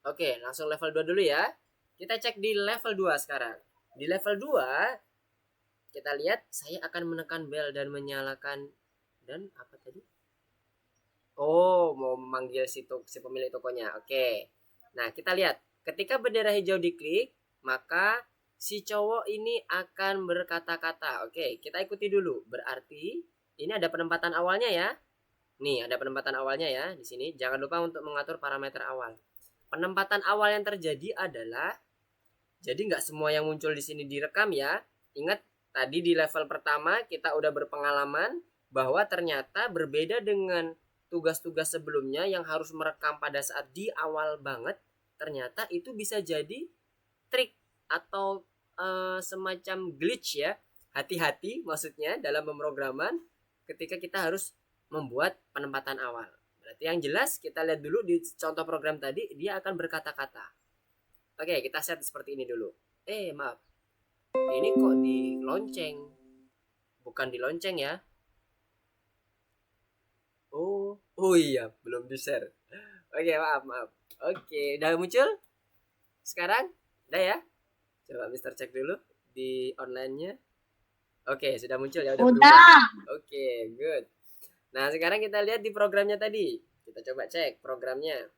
Oke, langsung level 2 dulu ya. Kita cek di level 2 sekarang. Di level 2 kita lihat saya akan menekan bel dan menyalakan dan apa tadi? Oh, mau memanggil si pemilik tokonya. Oke. Nah, kita lihat. Ketika bendera hijau diklik, maka si cowok ini akan berkata-kata. Oke, kita ikuti dulu. Berarti ini ada penempatan awalnya ya. Nih, ada penempatan awalnya ya di sini. Jangan lupa untuk mengatur parameter awal. Penempatan awal yang terjadi adalah jadi nggak semua yang muncul di sini direkam ya. Ingat tadi di level pertama kita udah berpengalaman bahwa ternyata berbeda dengan tugas-tugas sebelumnya yang harus merekam pada saat di awal banget. Ternyata itu bisa jadi trik atau semacam glitch ya. Hati-hati maksudnya dalam pemrograman ketika kita harus membuat penempatan awal. Berarti yang jelas kita lihat dulu di contoh program tadi dia akan berkata-kata. Oke, kita set seperti ini dulu. Maaf. Ini kok di lonceng? Bukan di lonceng ya? Oh iya, belum di-share. Oke, maaf. Oke, udah muncul? Sekarang? Udah ya? Coba Mister cek dulu di online-nya. Oke, sudah muncul ya, udah berubah. Oke, good. Nah, sekarang kita lihat di programnya tadi. Kita coba cek programnya.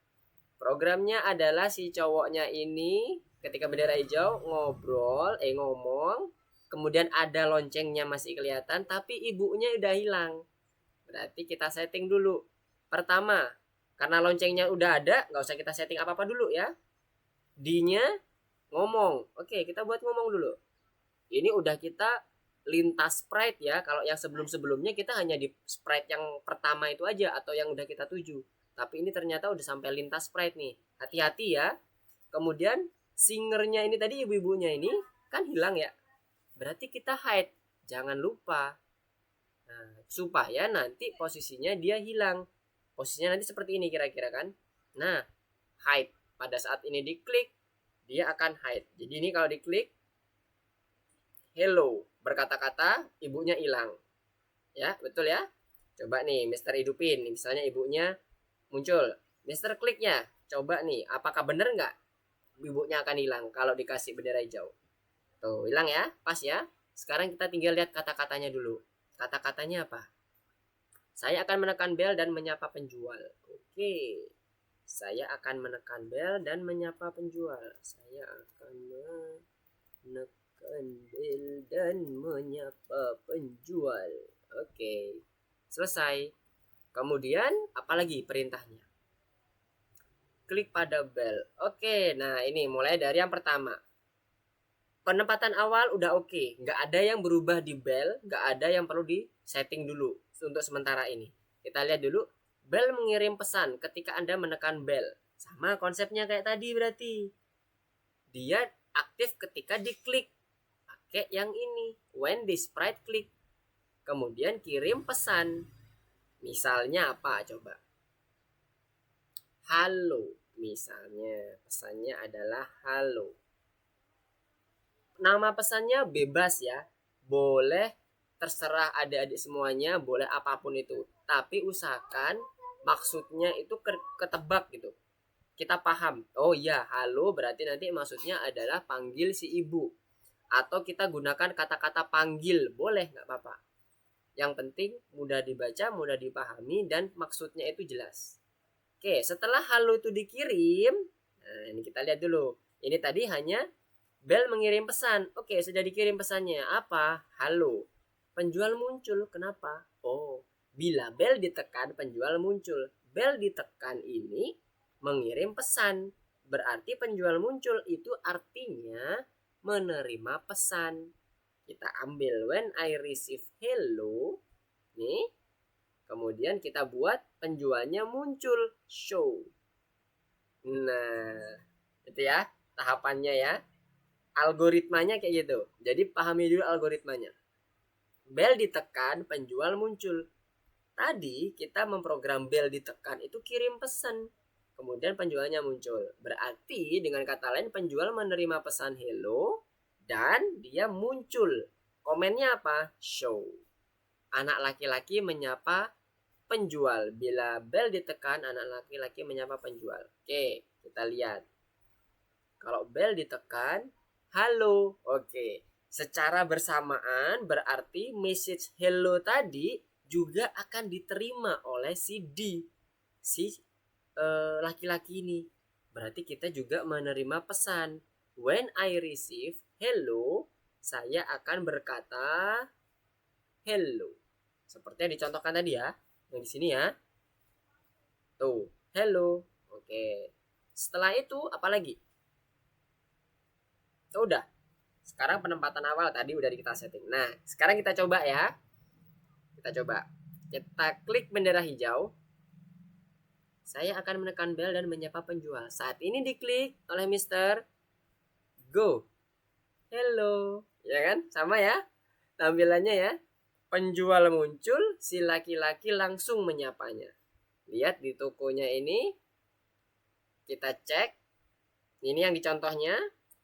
Programnya adalah si cowoknya ini ketika bendera hijau ngomong, kemudian ada loncengnya masih kelihatan tapi ibunya udah hilang. Berarti kita setting dulu. Pertama, karena loncengnya udah ada, nggak usah kita setting apa-apa dulu ya. D-nya ngomong. Oke, kita buat ngomong dulu. Ini udah kita lintas sprite ya. Kalau yang sebelum-sebelumnya kita hanya di sprite yang pertama itu aja atau yang udah kita tuju. Tapi ini ternyata udah sampai lintas sprite nih. Hati-hati ya. Kemudian singernya ini tadi ibu-ibunya ini kan hilang ya. Berarti kita hide. Jangan lupa. Nah, supaya nanti posisinya dia hilang. Posisinya nanti seperti ini kira-kira kan. Nah, hide. Pada saat ini diklik, dia akan hide. Jadi ini kalau diklik, hello, berkata-kata, ibunya hilang. Ya, betul ya. Coba nih Mister hidupin, misalnya ibunya muncul. Mister kliknya, coba nih, apakah bener nggak ibunya akan hilang kalau dikasih bendera hijau? Tuh, hilang ya, pas ya. Sekarang kita tinggal lihat kata-katanya dulu. Kata-katanya apa? Saya akan menekan bel dan menyapa penjual. Oke. Saya akan menekan bel dan menyapa penjual. Saya akan menekan bel dan menyapa penjual. Oke. Selesai. Kemudian apalagi perintahnya? Klik pada bel. Oke, nah ini mulai dari yang pertama. Penempatan awal udah oke. Nggak ada yang berubah di bel, nggak ada yang perlu di setting dulu untuk sementara ini. Kita lihat dulu. Bel mengirim pesan ketika Anda menekan bel. Sama konsepnya kayak tadi berarti. Dia aktif ketika diklik. Pakai yang ini. When the sprite click. Kemudian kirim pesan. Misalnya apa coba? Halo. Misalnya pesannya adalah halo. Nama pesannya bebas ya. Boleh terserah adik-adik semuanya, boleh apapun itu. Tapi usahakan maksudnya itu ketebak gitu. Kita paham. Oh iya, halo berarti nanti maksudnya adalah panggil si ibu. Atau kita gunakan kata-kata panggil, boleh nggak apa-apa. Yang penting mudah dibaca, mudah dipahami, dan maksudnya itu jelas. Oke, setelah halo itu dikirim, nah ini kita lihat dulu. Ini tadi hanya bel mengirim pesan. Oke, sudah dikirim pesannya. Apa? Halo. Penjual muncul. Kenapa? Oh, bila bel ditekan, penjual muncul. Bel ditekan ini mengirim pesan. Berarti penjual muncul. Itu artinya menerima pesan. Kita ambil when I receive hello. Nih. Kemudian kita buat penjualnya muncul. Show. Nah, itu ya tahapannya ya. Algoritmanya kayak gitu. Jadi pahami dulu algoritmanya. Bel ditekan, penjual muncul. Tadi kita memprogram bel ditekan itu kirim pesan. Kemudian penjualnya muncul. Berarti dengan kata lain penjual menerima pesan hello dan dia muncul. Komennya apa? Show. Anak laki-laki menyapa penjual. Bila bel ditekan, anak laki-laki menyapa penjual. Oke, kita lihat. Kalau bel ditekan, halo. Oke. Secara bersamaan berarti message hello tadi juga akan diterima oleh si D. Si laki-laki ini. Berarti kita juga menerima pesan. When I receive hello, saya akan berkata hello. Seperti yang dicontohkan tadi ya. Yang di sini ya. Tuh, hello. Oke. Setelah itu apa lagi? Udah. Sekarang penempatan awal tadi udah kita setting. Nah, sekarang kita coba ya. Kita coba. Kita klik bendera hijau. Saya akan menekan bel dan menyapa penjual. Saat ini diklik oleh Mister. Go. Hello. Ya kan? Sama ya. Tampilannya ya. Penjual muncul, si laki-laki langsung menyapanya. Lihat di tokonya ini. Kita cek. Ini yang dicontohnya.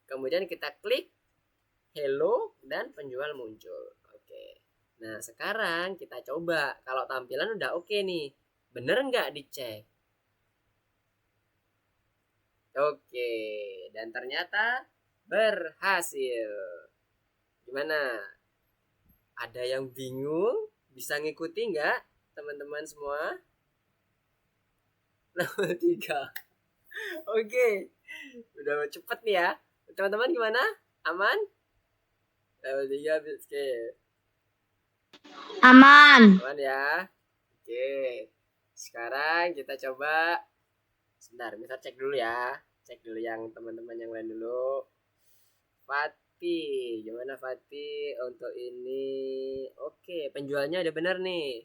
Kemudian kita klik hello dan penjual muncul. Oke. Nah, sekarang kita coba. Kalau tampilan udah oke nih. Bener nggak dicek? Oke. Dan ternyata berhasil. Gimana? Ada yang bingung? Bisa ngikuti nggak teman-teman semua? Level 3. Oke. Udah cepet nih ya. Teman-teman gimana? Aman? Level 3 oke. Aman. Aman ya. Oke. Sekarang kita coba. Sebentar, kita cek dulu ya. Cek dulu yang teman-teman yang lain dulu. Fatih, gimana Fatih untuk ini? Oke, penjualnya udah benar nih.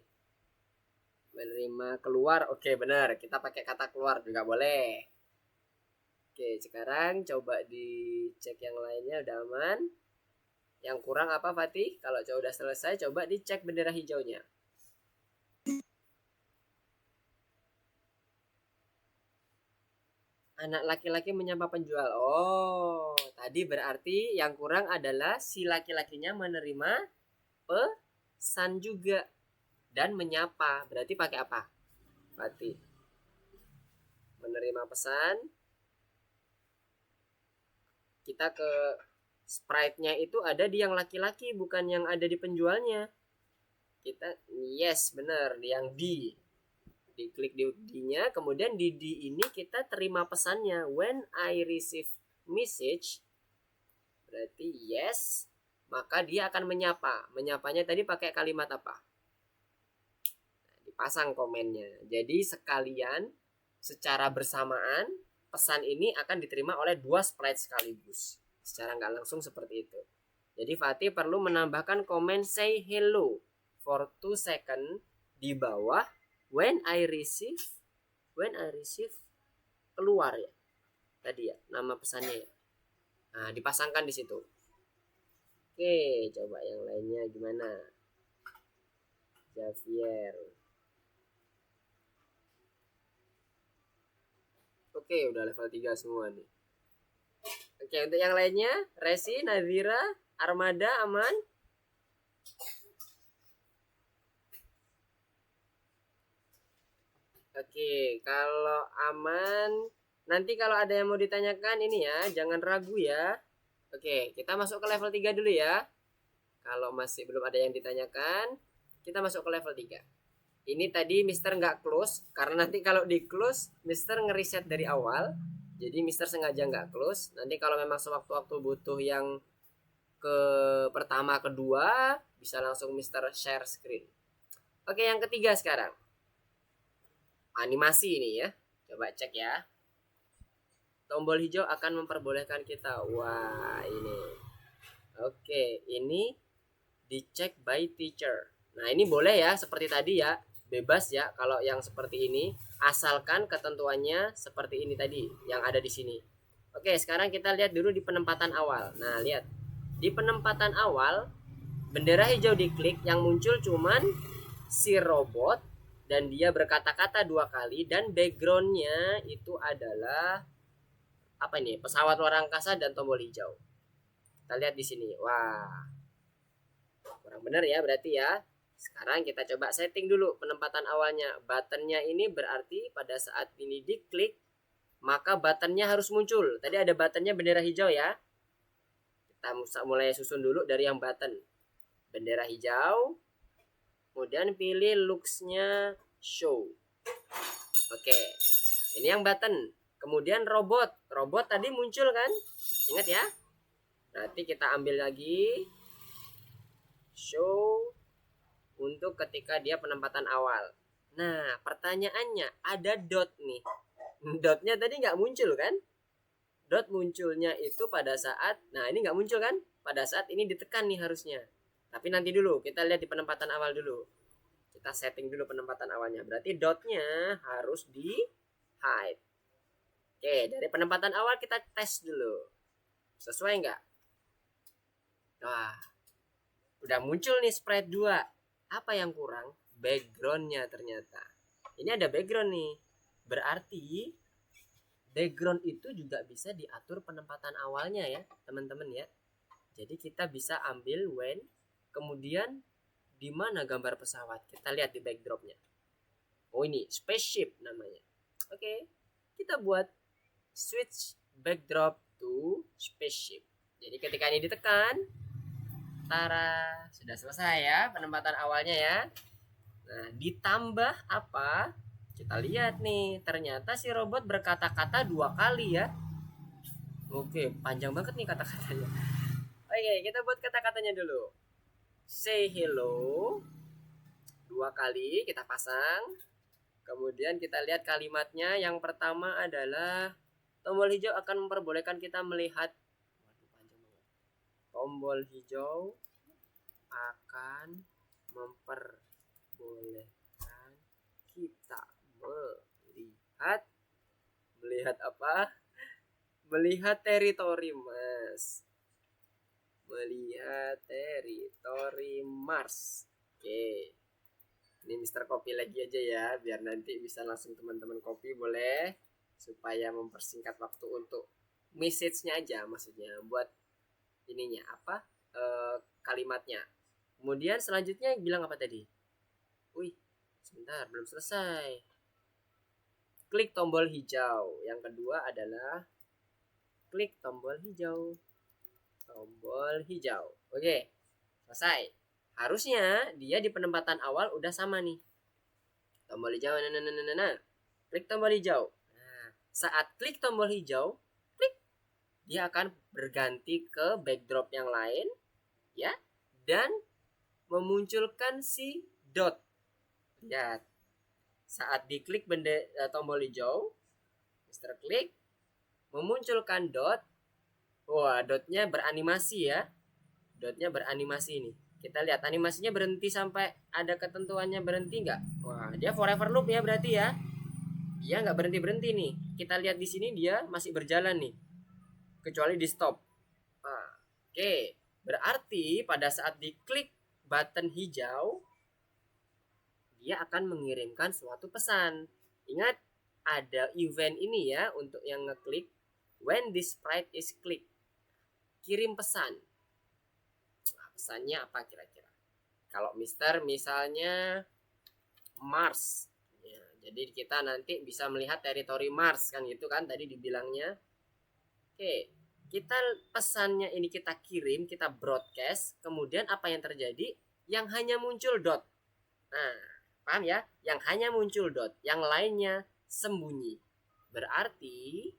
Menerima keluar, oke benar. Kita pakai kata keluar juga boleh. Oke, sekarang coba dicek yang lainnya udah aman. Yang kurang apa Fatih? Kalau udah selesai, coba dicek bendera hijaunya. Anak laki-laki menyapa penjual. Oh, tadi berarti yang kurang adalah si laki-lakinya menerima pesan juga. dan menyapa. Berarti pakai apa? Berarti menerima pesan, kita ke sprite-nya itu ada di yang laki-laki, bukan yang ada di penjualnya. Kita yes, benar, yang diklik di D-nya, kemudian di D ini kita terima pesannya. When I receive message, berarti yes, maka dia akan menyapa. Menyapanya tadi pakai kalimat apa? Nah, dipasang komennya. Jadi sekalian secara bersamaan pesan ini akan diterima oleh dua sprite sekaligus. Secara nggak langsung seperti itu. Jadi Fatih perlu menambahkan komen say hello for 2 second di bawah when I receive keluar ya. Tadi ya, nama pesannya ya. Nah, dipasangkan di situ. Oke, coba yang lainnya gimana? Javier. Oke, udah level 3 semua nih. Oke, untuk yang lainnya, Resi, Nazira, Armada, aman? Oke, kalau aman, nanti kalau ada yang mau ditanyakan ini ya, jangan ragu ya. Oke, kita masuk ke level 3 dulu ya. Kalau masih belum ada yang ditanyakan, kita masuk ke level 3. Ini tadi Mister nggak close, karena nanti kalau di close, Mister ngeriset dari awal. Jadi Mister sengaja nggak close. Nanti kalau memang sewaktu-waktu butuh yang ke pertama, kedua, bisa langsung Mister share screen. Oke, yang ketiga sekarang. Animasi ini ya. Coba cek ya. Tombol hijau akan memperbolehkan kita. Wah, ini. Oke, ini dicek by teacher. Nah, ini boleh ya, seperti tadi ya. Bebas ya kalau yang seperti ini. Asalkan ketentuannya seperti ini tadi, yang ada di sini. Oke, sekarang kita lihat dulu di penempatan awal. Nah, lihat. Di penempatan awal, bendera hijau diklik, yang muncul cuman si robot dan dia berkata-kata 2 kali, dan backgroundnya itu adalah apa ini? Pesawat luar angkasa dan tombol hijau. Kita lihat di sini. Wah, kurang benar ya berarti ya. Sekarang kita coba setting dulu penempatan awalnya. Buttonnya ini berarti pada saat ini diklik, maka buttonnya harus muncul. Tadi ada buttonnya bendera hijau ya. Kita mulai susun dulu dari yang button. Bendera hijau. Kemudian pilih looks-nya show. Oke. Ini yang button. Kemudian robot. Robot tadi muncul kan? Ingat ya? Nanti kita ambil lagi. Show. Untuk ketika dia penempatan awal. Nah, pertanyaannya. Ada dot nih. Dotnya tadi nggak muncul kan? Dot munculnya itu pada saat. Nah, ini nggak muncul kan? Pada saat ini ditekan nih harusnya. Tapi nanti dulu, kita lihat di penempatan awal dulu. Kita setting dulu penempatan awalnya. Berarti dotnya harus di hide. Oke, dari penempatan awal kita tes dulu. Sesuai nggak? Wah, udah muncul nih sprite 2. Apa yang kurang? Backgroundnya ternyata. Ini ada background nih. Berarti background itu juga bisa diatur penempatan awalnya ya, teman-teman ya. Jadi kita bisa ambil when, kemudian di mana gambar pesawat? Kita lihat di backdropnya. Oh, ini spaceship namanya. Oke, kita buat switch backdrop to spaceship. Jadi ketika ini ditekan, tara, sudah selesai ya penempatan awalnya ya. Nah, ditambah apa? Kita lihat nih, ternyata si robot berkata-kata 2 kali ya. Oke, panjang banget nih kata-katanya. Oke, kita buat kata-katanya dulu. Say hello 2 kali kita pasang. Kemudian kita lihat kalimatnya. Yang pertama adalah tombol hijau akan memperbolehkan kita melihat. Waduh, panjang banget. Tombol hijau akan memperbolehkan kita melihat apa? Melihat teritori Mas. Melihat teritori Mars. Oke. Ini Mister copy lagi aja ya, biar nanti bisa langsung teman-teman copy, boleh, supaya mempersingkat waktu untuk message-nya aja, maksudnya buat ininya apa, kalimatnya. Kemudian selanjutnya bilang apa tadi? Wih, Bentar, belum selesai. Klik tombol hijau. Yang kedua adalah klik tombol hijau. Tombol hijau. Oke, selesai. Harusnya dia di penempatan awal udah sama nih. Tombol hijau. Nah. Klik tombol hijau. Nah, saat klik tombol hijau, klik, dia akan berganti ke backdrop yang lain, ya, dan memunculkan si dot. Lihat, saat diklik tombol hijau, Mister klik, memunculkan dot. Wah, dotnya beranimasi ya. Dotnya beranimasi nih. Kita lihat animasinya berhenti sampai ada ketentuannya berhenti nggak? Wah, dia forever loop ya berarti ya. Dia nggak berhenti nih. Kita lihat di sini dia masih berjalan nih, kecuali di stop. Nah, oke, berarti pada saat diklik button hijau, dia akan mengirimkan suatu pesan. Ingat, ada event ini ya untuk yang ngeklik. When this sprite is click, kirim pesan. Nah, pesannya apa kira-kira? Kalau Mister misalnya Mars, ya, jadi kita nanti bisa melihat teritori Mars kan gitu kan tadi dibilangnya. Oke, kita pesannya ini kita kirim, kita broadcast, kemudian apa yang terjadi? Yang hanya muncul dot. Nah, paham ya? Yang hanya muncul dot, yang lainnya sembunyi. Berarti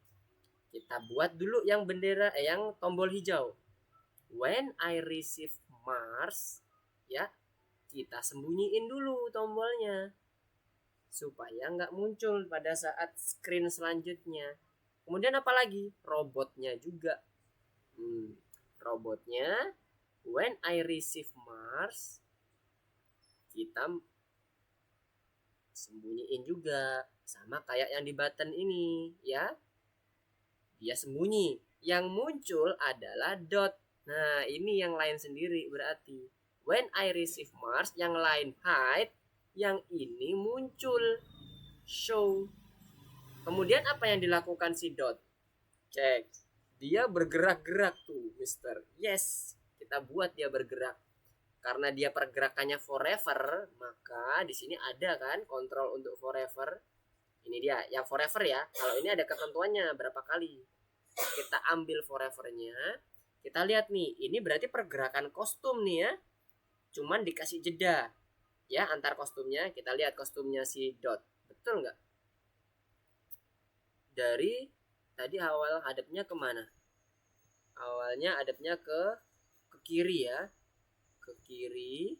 kita buat dulu yang bendera yang tombol hijau. When I receive Mars, ya, kita sembunyiin dulu tombolnya supaya nggak muncul pada saat screen selanjutnya. Kemudian apa lagi? Robotnya juga. Robotnya when I receive Mars, kita sembunyiin juga sama kayak yang di button ini ya. Dia sembunyi, yang muncul adalah dot. Nah, ini yang lain sendiri berarti. When I receive Mars, yang lain hide, yang ini muncul show. Kemudian apa yang dilakukan si dot? Cek, dia bergerak-gerak tuh, Mister. Yes, kita buat dia bergerak. Karena dia pergerakannya forever, maka di sini ada kan kontrol untuk forever. Ini dia yang forever ya. Kalau ini ada ketentuannya berapa kali. Kita ambil forevernya. Kita lihat nih, ini berarti pergerakan kostum nih ya. Cuman dikasih jeda ya antar kostumnya. Kita lihat kostumnya si dot. Betul nggak? Dari tadi awal hadapnya kemana? Awalnya hadapnya ke kiri ya. Ke kiri.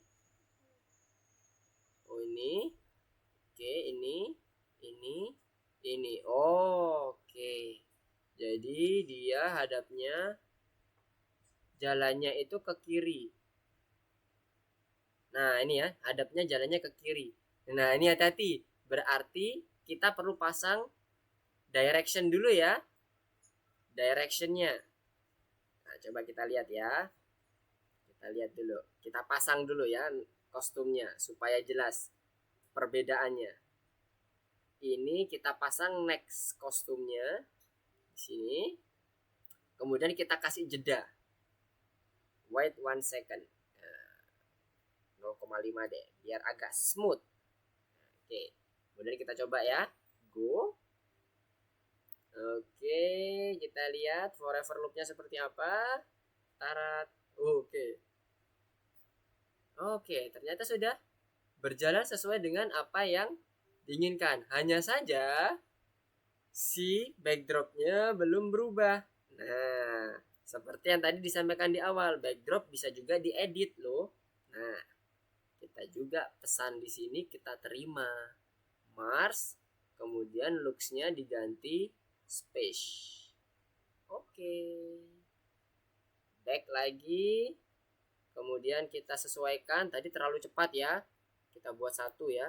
Oh ini. Oke, ini. Oh, oke. Jadi dia hadapnya jalannya itu ke kiri. Nah, ini ya, hadapnya jalannya ke kiri. Nah, ini hati-hati. Berarti kita perlu pasang direction dulu ya. Directionnya. Nah, coba kita lihat ya. Kita lihat dulu. Kita pasang dulu ya kostumnya supaya jelas perbedaannya. Ini kita pasang next kostumnya di sini. Kemudian kita kasih jeda. Wait 1 second. 0,5 deh biar agak smooth. Oke. Kemudian kita coba ya. Go. Oke, kita lihat forever loopnya seperti apa. Tarat. Oke, ternyata sudah berjalan sesuai dengan apa yang diinginkan. Hanya saja si backdropnya belum berubah. Nah, seperti yang tadi disampaikan di awal, backdrop bisa juga diedit loh. Nah, kita juga pesan di sini kita terima Mars, kemudian looks-nya diganti space. Oke. Back lagi. Kemudian kita sesuaikan, tadi terlalu cepat ya. Kita buat 1 ya.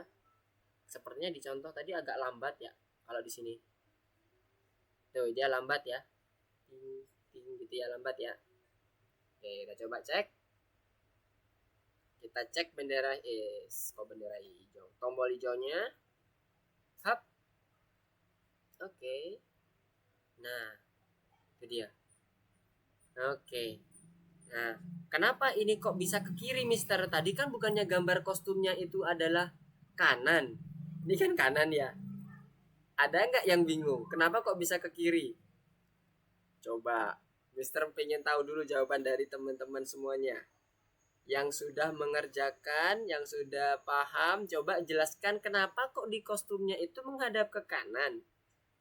Sepertinya di contoh tadi agak lambat ya kalau di sini. Tuh, dia lambat ya. Ting gitu ya, lambat ya. Oke, kita coba cek. Kita cek bendera bendera hijau. Tombol hijaunya. Hap. Oke. Nah, itu dia. Oke. Nah, kenapa ini kok bisa ke kiri, Mister? Tadi kan bukannya gambar kostumnya itu adalah kanan. Ini kan kanan ya. Ada nggak yang bingung? Kenapa kok bisa ke kiri? Coba, Mister pengen tahu dulu jawaban dari teman-teman semuanya. Yang sudah mengerjakan, yang sudah paham, coba jelaskan kenapa kok di kostumnya itu menghadap ke kanan.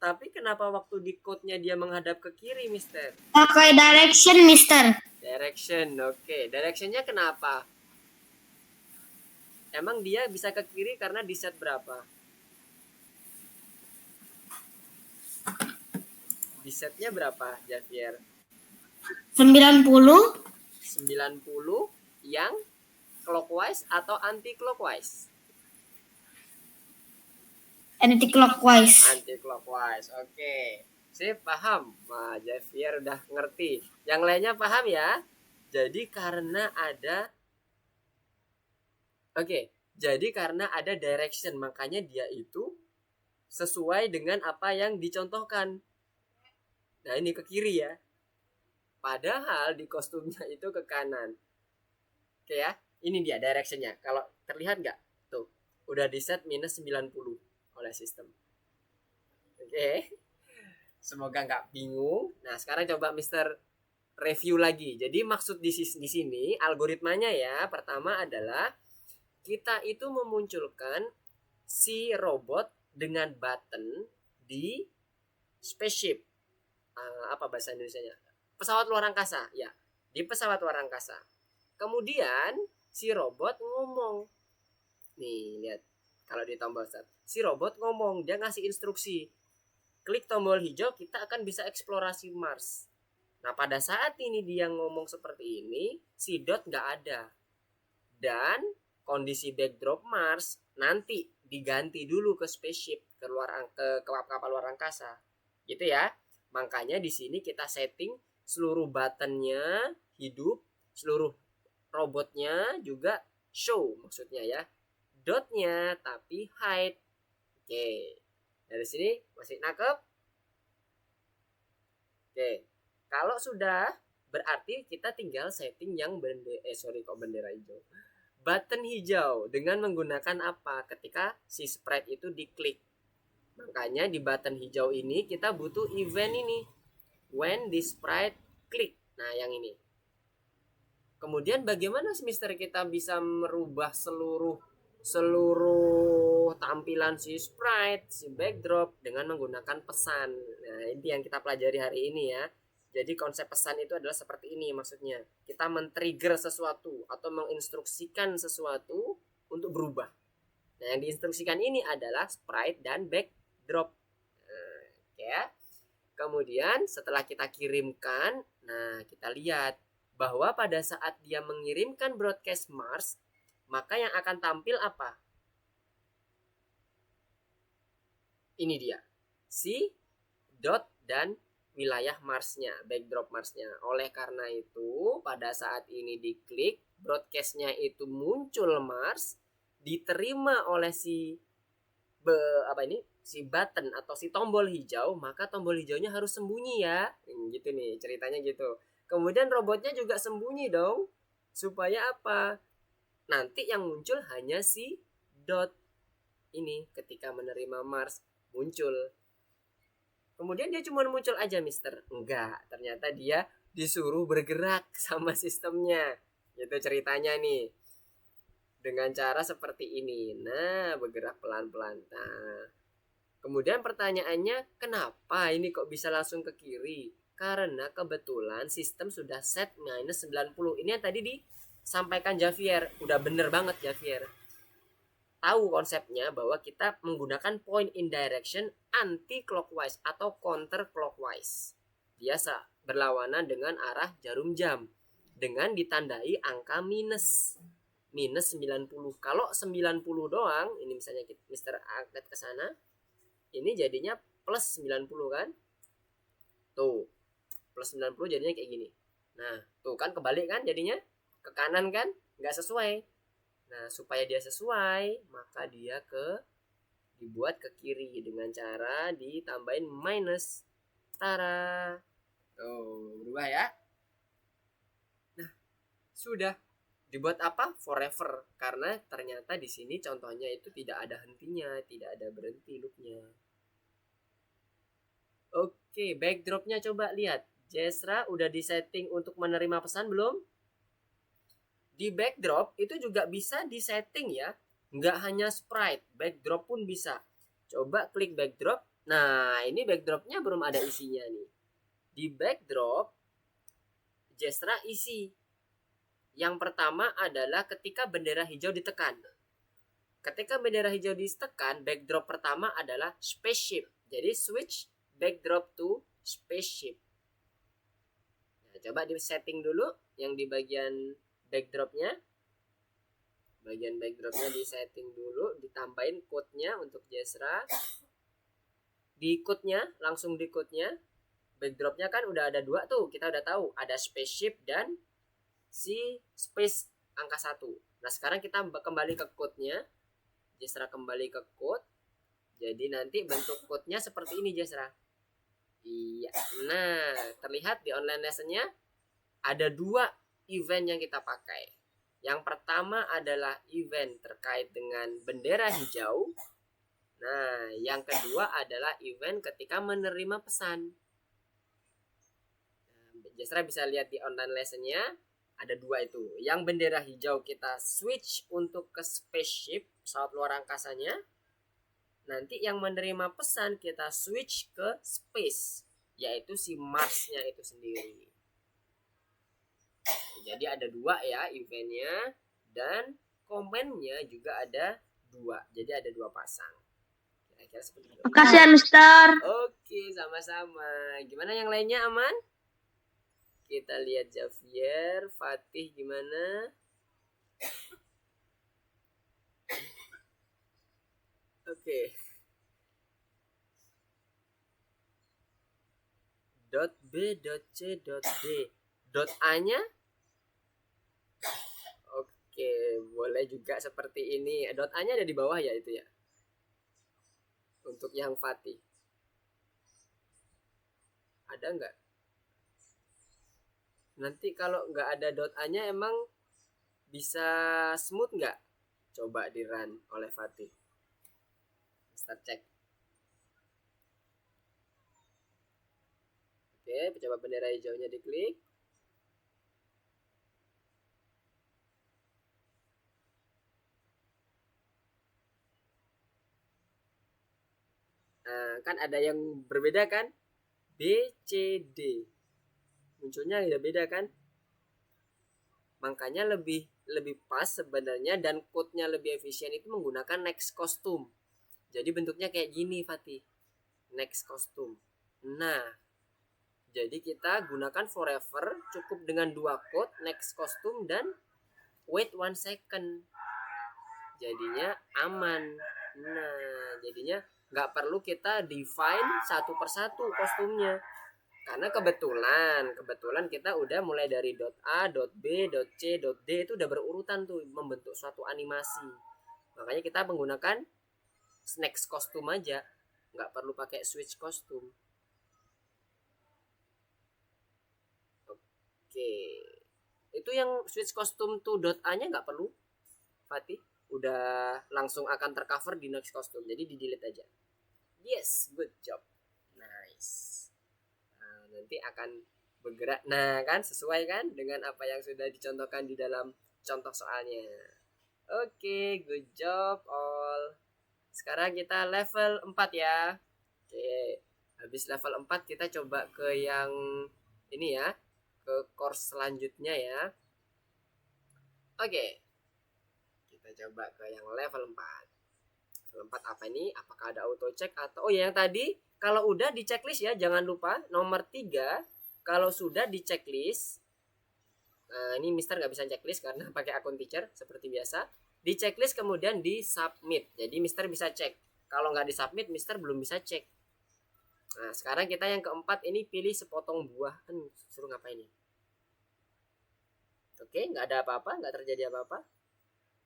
Tapi kenapa waktu di code-nya dia menghadap ke kiri, Mister? Pakai direction, Mister. Direction, oke. Directionnya kenapa? Emang dia bisa ke kiri karena di set berapa? Di setnya berapa, Javier? 90. 90 yang clockwise atau anti clockwise? Anti clockwise. Anti clockwise. Oke. Sip, paham. Wah, Javier udah ngerti. Yang lainnya paham ya? Jadi karena ada jadi karena ada direction, makanya dia itu sesuai dengan apa yang dicontohkan. Nah, ini ke kiri ya. Padahal di kostumnya itu ke kanan. Oke ya, ini dia directionnya. Kalau terlihat nggak? Tuh, udah di set minus 90 oleh sistem. Oke. Semoga nggak bingung. Nah, sekarang coba Mister review lagi. Jadi maksud di sini algoritmanya ya, pertama adalah kita itu memunculkan si robot dengan button di spaceship. Apa bahasa Indonesianya? Pesawat luar angkasa, ya. Di pesawat luar angkasa. Kemudian si robot ngomong. Nih, lihat. Kalau di tombol start, si robot ngomong, dia ngasih instruksi. Klik tombol hijau, kita akan bisa eksplorasi Mars. Nah, pada saat ini dia ngomong seperti ini, si Dot nggak ada. Dan kondisi backdrop Mars nanti diganti dulu ke spaceship, ke kapal luar angkasa. Gitu ya. Makanya di sini kita setting seluruh buttonnya hidup, seluruh robotnya juga show maksudnya ya. Dotnya tapi hide. Oke. Dari sini masih nangkep? Oke. Kalau sudah berarti kita tinggal setting yang bendera hijau. Button hijau dengan menggunakan apa? Ketika si sprite itu diklik. Makanya di button hijau ini kita butuh event ini. When the sprite click. Nah, yang ini. Kemudian bagaimana Mister kita bisa merubah seluruh tampilan si sprite, si backdrop dengan menggunakan pesan. Nah, ini yang kita pelajari hari ini ya. Jadi konsep pesan itu adalah seperti ini maksudnya. Kita men-trigger sesuatu atau menginstruksikan sesuatu untuk berubah. Nah, yang diinstruksikan ini adalah sprite dan backdrop. Nah, ya. Kemudian setelah kita kirimkan, nah kita lihat bahwa pada saat dia mengirimkan broadcast Mars, maka yang akan tampil apa? Ini dia. Si dot dan wilayah Marsnya, backdrop Marsnya. Oleh karena itu, pada saat ini diklik, broadcastnya itu muncul Mars, diterima oleh si button atau si tombol hijau, maka tombol hijaunya harus sembunyi ya. Gitu nih, ceritanya gitu. Kemudian robotnya juga sembunyi dong. Supaya apa? Nanti yang muncul hanya si dot ini ketika menerima Mars muncul. Kemudian dia cuma muncul aja, Mister. Enggak, ternyata dia disuruh bergerak sama sistemnya. Itu ceritanya nih. Dengan cara seperti ini. Nah, bergerak pelan-pelan. Nah, kemudian pertanyaannya, kenapa ini kok bisa langsung ke kiri? Karena kebetulan sistem sudah set minus 90. Ini yang tadi disampaikan Javier. Udah bener banget Javier. Tahu konsepnya bahwa kita menggunakan point in direction anti clockwise atau counter clockwise. Biasa berlawanan dengan arah jarum jam dengan ditandai angka minus 90. Kalau 90 doang, ini misalnya Mister angkat ke sana, ini jadinya plus 90 kan? Tuh. Plus 90 jadinya kayak gini. Nah, tuh kan kebalik kan jadinya? Ke kanan kan? Nggak sesuai. Nah, supaya dia sesuai, maka dia dibuat ke kiri dengan cara ditambahin minus. Tara. Tuh, berubah ya. Nah, sudah. Dibuat apa? Forever. Karena ternyata di sini contohnya itu tidak ada hentinya, tidak ada berhenti loopnya. Oke, backdropnya coba lihat. Jesra udah disetting untuk menerima pesan belum? Di backdrop itu juga bisa disetting ya. Nggak hanya sprite, backdrop pun bisa. Coba klik backdrop. Nah, ini backdropnya belum ada isinya nih. Di backdrop, Jesra isi. Yang pertama adalah ketika bendera hijau ditekan. Ketika bendera hijau ditekan, backdrop pertama adalah spaceship. Jadi switch backdrop to spaceship. Nah, coba di setting dulu yang di bagian backdropnya. Bagian backdropnya di setting dulu, ditambahin code-nya untuk Jesra. Di code-nya, langsung di code-nya. Backdropnya kan udah ada 2 tuh, kita udah tahu. Ada spaceship dan si space angka 1. Nah, sekarang kita kembali ke code-nya. Jesra kembali ke code. Jadi nanti bentuk code-nya seperti ini, Jesra. Iya. Nah, terlihat di online lesson-nya ada 2 event yang kita pakai. Yang pertama adalah event terkait dengan bendera hijau. Nah, yang kedua adalah event ketika menerima pesan. Nah, Jesra bisa lihat di online lesson-nya ada 2 itu. Yang bendera hijau kita switch untuk ke spaceship, pesawat luar angkasanya. Nanti yang menerima pesan kita switch ke space, yaitu si Mars-nya itu sendiri. Jadi ada 2 ya eventnya, dan komennya juga ada 2. Jadi ada 2 pasang. Kira-kira seperti itu. Makasih ya, Mister. Oke, sama-sama. Gimana yang lainnya, aman? Kita lihat Javier, Fatih gimana? Oke. .b, .c, .d. .a-nya? Oke, boleh juga seperti ini. .a-nya ada di bawah ya itu ya? Untuk yang Fatih. Ada nggak? Nanti kalau nggak ada .a-nya emang bisa smooth nggak? Coba di run oleh Fatih. Start cek. Oke, coba bendera hijaunya diklik. Nah, kan ada yang berbeda kan? B, C, D. Munculnya ya beda kan? Makanya lebih pas sebenarnya dan code-nya lebih efisien itu menggunakan next costume. Jadi bentuknya kayak gini, Fatih. Next costume. Nah, jadi kita gunakan forever cukup dengan 2 code, next costume dan wait 1 second. Jadinya aman. Nah, jadinya nggak perlu kita define satu persatu kostumnya. Karena kebetulan kita udah mulai dari .a, .b, .c, .d itu udah berurutan tuh membentuk suatu animasi. Makanya kita menggunakan next kostum aja, nggak perlu pakai switch kostum. Oke, itu yang switch kostum tuh .a-nya nggak perlu, Fatih. Udah langsung akan tercover di next kostum, jadi di delete aja. Yes, good job, nice. Nah, nanti akan bergerak. Nah, kan sesuai kan dengan apa yang sudah dicontohkan di dalam contoh soalnya. Oke, good job all. Sekarang kita level 4 ya. Oke, habis level 4 kita coba ke yang ini ya, ke course selanjutnya ya. Oke, kita coba ke yang level 4. Level 4 apa ini? Apakah ada auto check atau oh ya yang tadi kalau udah di checklist ya, jangan lupa nomor 3 kalau sudah di checklist. Nah, ini Mister nggak bisa checklist karena pakai akun teacher seperti biasa. Di checklist kemudian di submit. Jadi Mister bisa cek. Kalau nggak di submit, Mister belum bisa cek. Nah, sekarang kita yang keempat ini pilih sepotong buah. Kan suruh ngapain ini? Oke, nggak ada apa-apa, nggak terjadi apa-apa.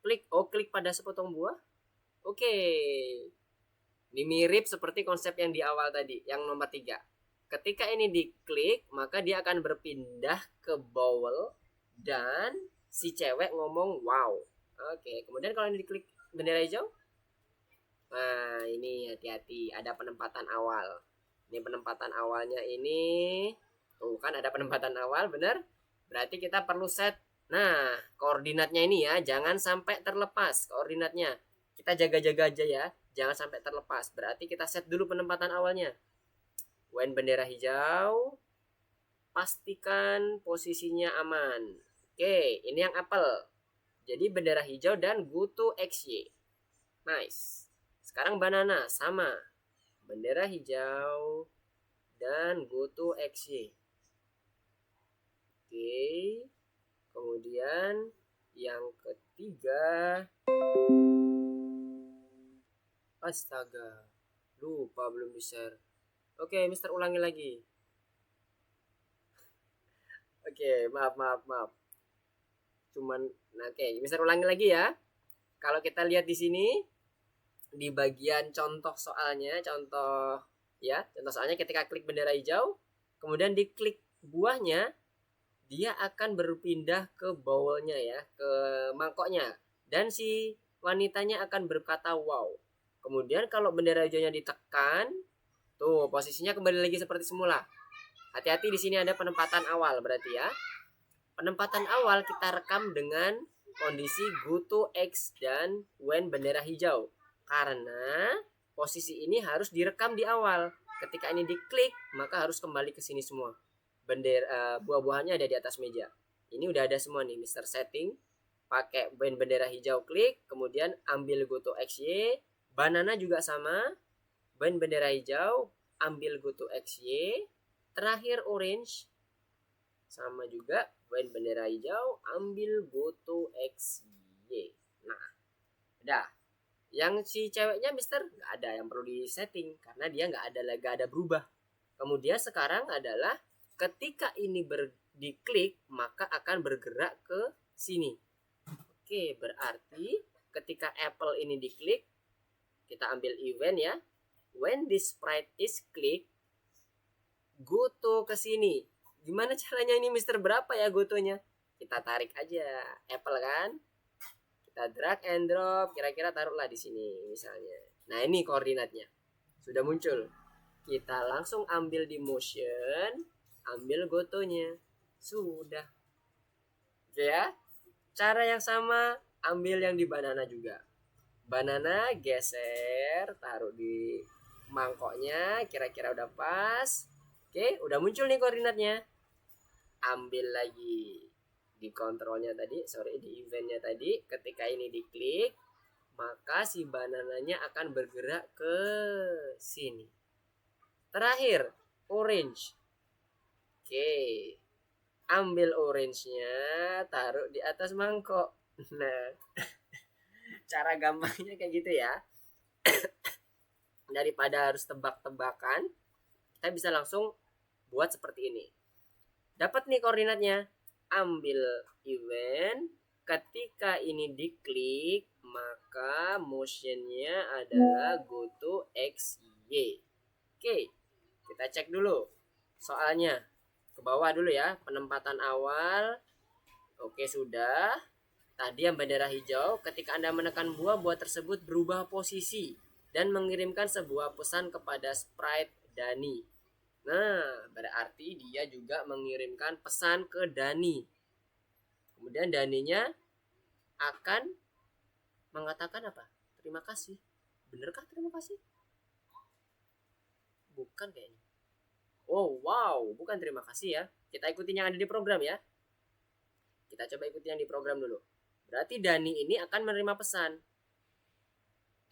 Klik pada sepotong buah. Oke. Ini mirip seperti konsep yang di awal tadi, yang nomor 3. Ketika ini diklik, maka dia akan berpindah ke bowl dan si cewek ngomong wow. Oke, kemudian kalau ini diklik bendera hijau, nah ini hati-hati, ada penempatan awal. Ini penempatan awalnya ini, tuh kan ada penempatan awal, bener? Berarti kita perlu set, nah koordinatnya ini ya, jangan sampai terlepas koordinatnya. Kita jaga-jaga aja ya, jangan sampai terlepas. Berarti kita set dulu penempatan awalnya. When bendera hijau, pastikan posisinya aman. Oke, ini yang apel. Jadi bendera hijau dan go to XY. Nice. Sekarang banana sama. Bendera hijau dan go to XY. Oke. Kemudian yang ketiga. Astaga. Lupa belum di-share. Oke, Mister ulangi lagi. Oke, maaf. Cuman, nah, oke, Mister ulangi lagi ya. Kalau kita lihat di sini, di bagian contoh soalnya, contoh soalnya ketika klik bendera hijau, kemudian diklik buahnya, dia akan berpindah ke bowlnya ya, ke mangkoknya. Dan si wanitanya akan berkata wow. Kemudian kalau bendera hijaunya ditekan, tuh posisinya kembali lagi seperti semula. Hati-hati di sini ada penempatan awal berarti ya. Penempatan awal kita rekam dengan kondisi go to X dan when bendera hijau. Karena posisi ini harus direkam di awal. Ketika ini diklik, maka harus kembali ke sini semua. Bendera buah-buahannya ada di atas meja. Ini udah ada semua nih, Mister Setting. Pakai when bendera hijau klik, kemudian ambil go to XY. Banana juga sama. When bendera hijau, ambil go to XY. Terakhir orange, sama juga when bendera hijau, ambil go to XY. Nah, udah. Yang si ceweknya Mister nggak ada yang perlu disetting karena dia nggak ada berubah. Kemudian sekarang adalah ketika ini diklik maka akan bergerak ke sini. Oke, berarti ketika Apple ini diklik, kita ambil event ya. When this sprite is click, go to ke sini. Gimana caranya ini Mister berapa ya gotonya? Kita tarik aja Apple kan. Kita drag and drop, kira-kira taruhlah di sini misalnya. Nah, ini koordinatnya. Sudah muncul. Kita langsung ambil di motion, ambil gotonya. Sudah. Oke ya. Cara yang sama ambil yang di banana juga. Banana geser, taruh di mangkoknya, kira-kira udah pas. Oke, udah muncul nih koordinatnya. Ambil lagi di kontrolnya tadi, di eventnya tadi. Ketika ini diklik, maka si banananya akan bergerak ke sini. Terakhir, orange. Oke, ambil orange-nya, taruh di atas mangkok. Nah, cara gampangnya kayak gitu ya. Daripada harus tebak-tebakan, kita bisa langsung buat seperti ini. Dapat nih koordinatnya. Ambil event. Ketika ini diklik, maka motionnya adalah go to XY. Oke, kita cek dulu soalnya. Ke bawah dulu ya, penempatan awal. Oke, sudah. Tadi yang bendera hijau, ketika Anda menekan buah tersebut berubah posisi dan mengirimkan sebuah pesan kepada sprite Dani. Nah, berarti dia juga mengirimkan pesan ke Dani. Kemudian Daninya akan mengatakan apa? Terima kasih. Benerkah terima kasih? Bukan kayaknya. Oh, wow. Bukan terima kasih ya. Kita ikutin yang ada di program ya. Kita coba ikutin yang di program dulu. Berarti Dani ini akan menerima pesan.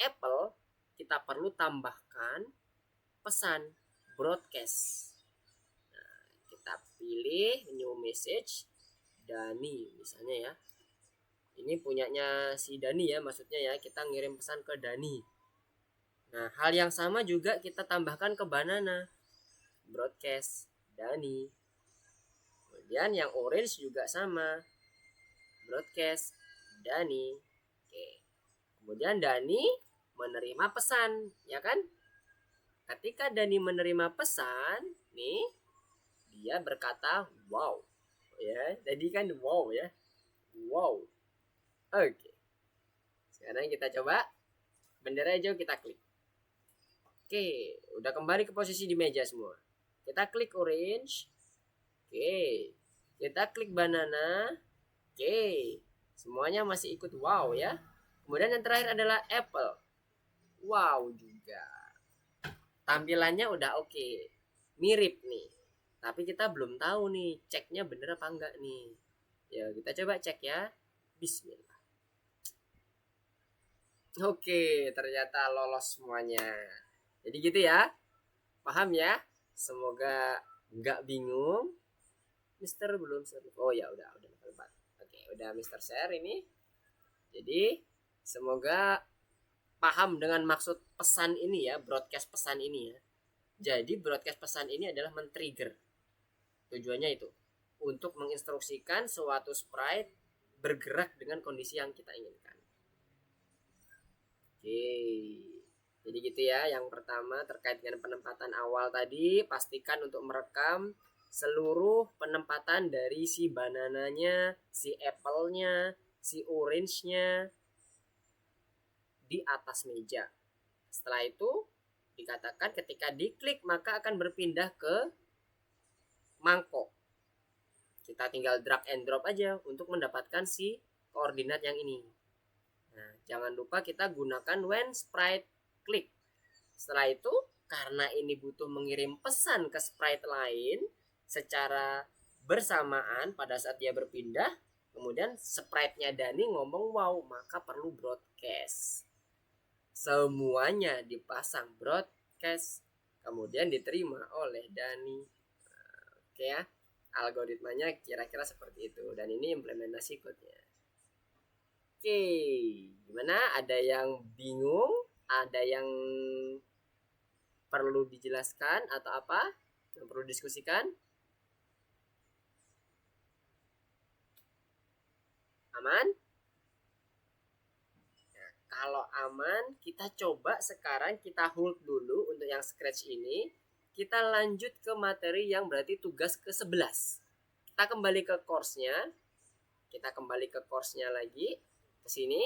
Apple, kita perlu tambahkan pesan broadcast. Nah, kita pilih new message Dani misalnya ya. Ini punyanya si Dani ya, maksudnya ya, kita ngirim pesan ke Dani. Nah, hal yang sama juga kita tambahkan ke banana. Broadcast Dani. Kemudian yang orange juga sama. Broadcast Dani. Oke. Kemudian Dani menerima pesan, ya kan? Ketika Dani menerima pesan, nih dia berkata wow. Ya, jadi kan wow ya. Wow. Oke. Sekarang kita coba bendera hijau kita klik. Oke, udah kembali ke posisi di meja semua. Kita klik orange. Oke. Kita klik banana. Oke. Semuanya masih ikut wow ya. Kemudian yang terakhir adalah apple. Wow juga. Tampilannya udah oke. Mirip nih. Tapi kita belum tahu nih ceknya bener apa enggak nih. Ya, kita coba cek ya. Bismillah. Oke, ternyata lolos semuanya. Jadi gitu ya. Paham ya? Semoga nggak bingung. Mister belum share. Oh ya udah level 4. Oke, udah Mister share ini. Jadi semoga paham dengan maksud pesan ini ya, broadcast pesan ini ya. Jadi broadcast pesan ini adalah men-trigger. Tujuannya itu untuk menginstruksikan suatu sprite bergerak dengan kondisi yang kita inginkan. Oke. Jadi gitu ya, yang pertama terkait dengan penempatan awal tadi, pastikan untuk merekam seluruh penempatan dari si banananya, si apple-nya, si orange-nya di atas meja. Setelah itu dikatakan ketika diklik maka akan berpindah ke mangkok. Kita tinggal drag and drop aja untuk mendapatkan si koordinat yang ini. Nah, jangan lupa kita gunakan when sprite click. Setelah itu, karena ini butuh mengirim pesan ke sprite lain secara bersamaan pada saat dia berpindah, kemudian sprite-nya Dani ngomong wow, maka perlu broadcast. Semuanya dipasang broadcast, kemudian diterima oleh Dani. Oke ya, algoritmanya kira-kira seperti itu. Dan ini implementasi code-nya. Oke, gimana? Ada yang bingung? Ada yang perlu dijelaskan atau apa? Yang perlu diskusikan? Aman? Nah, kalau aman, kita coba sekarang kita hold dulu untuk yang scratch ini. Kita lanjut ke materi yang berarti tugas ke-11. Kita kembali ke course-nya. Kita kembali ke course-nya lagi. Ke sini.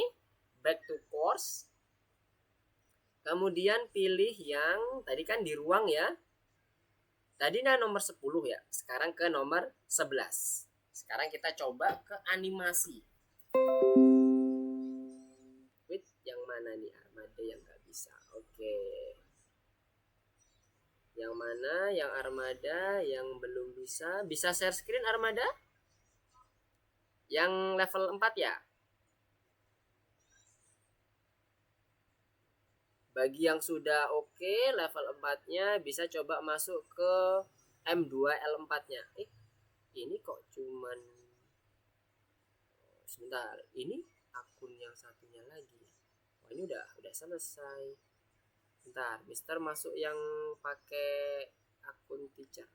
Back to course. Kemudian pilih yang tadi kan di ruang ya. Tadi nomor 10 ya. Sekarang ke nomor 11. Sekarang kita coba ke animasi. Wait, yang mana nih armada yang nggak bisa? Oke. Yang mana yang armada yang belum bisa? Bisa share screen armada? Yang level 4 ya? Bagi yang sudah oke, level 4-nya bisa coba masuk ke M2L4-nya. Ini kok cuman sebentar. Ini akun yang satunya lagi. Oh, ini udah selesai. Bentar, Mister masuk yang pakai akun teacher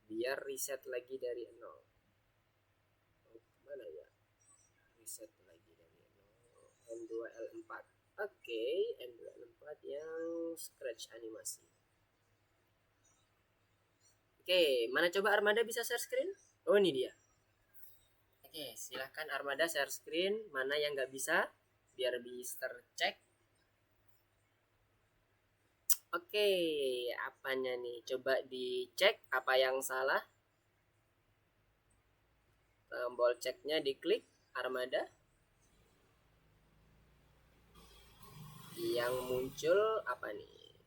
biar reset lagi dari 0. Oh, mana ya? Reset lagi dari 0. M2L4. Oke, M2L4 yang scratch animasi. Oke, mana coba Armada bisa share screen? Oh, ini dia. Oke, silahkan Armada share screen. Mana yang nggak bisa? Biar bisa cek. Oke, apanya nih? Coba dicek apa yang salah. Tombol ceknya diklik Armada. Yang muncul apa nih?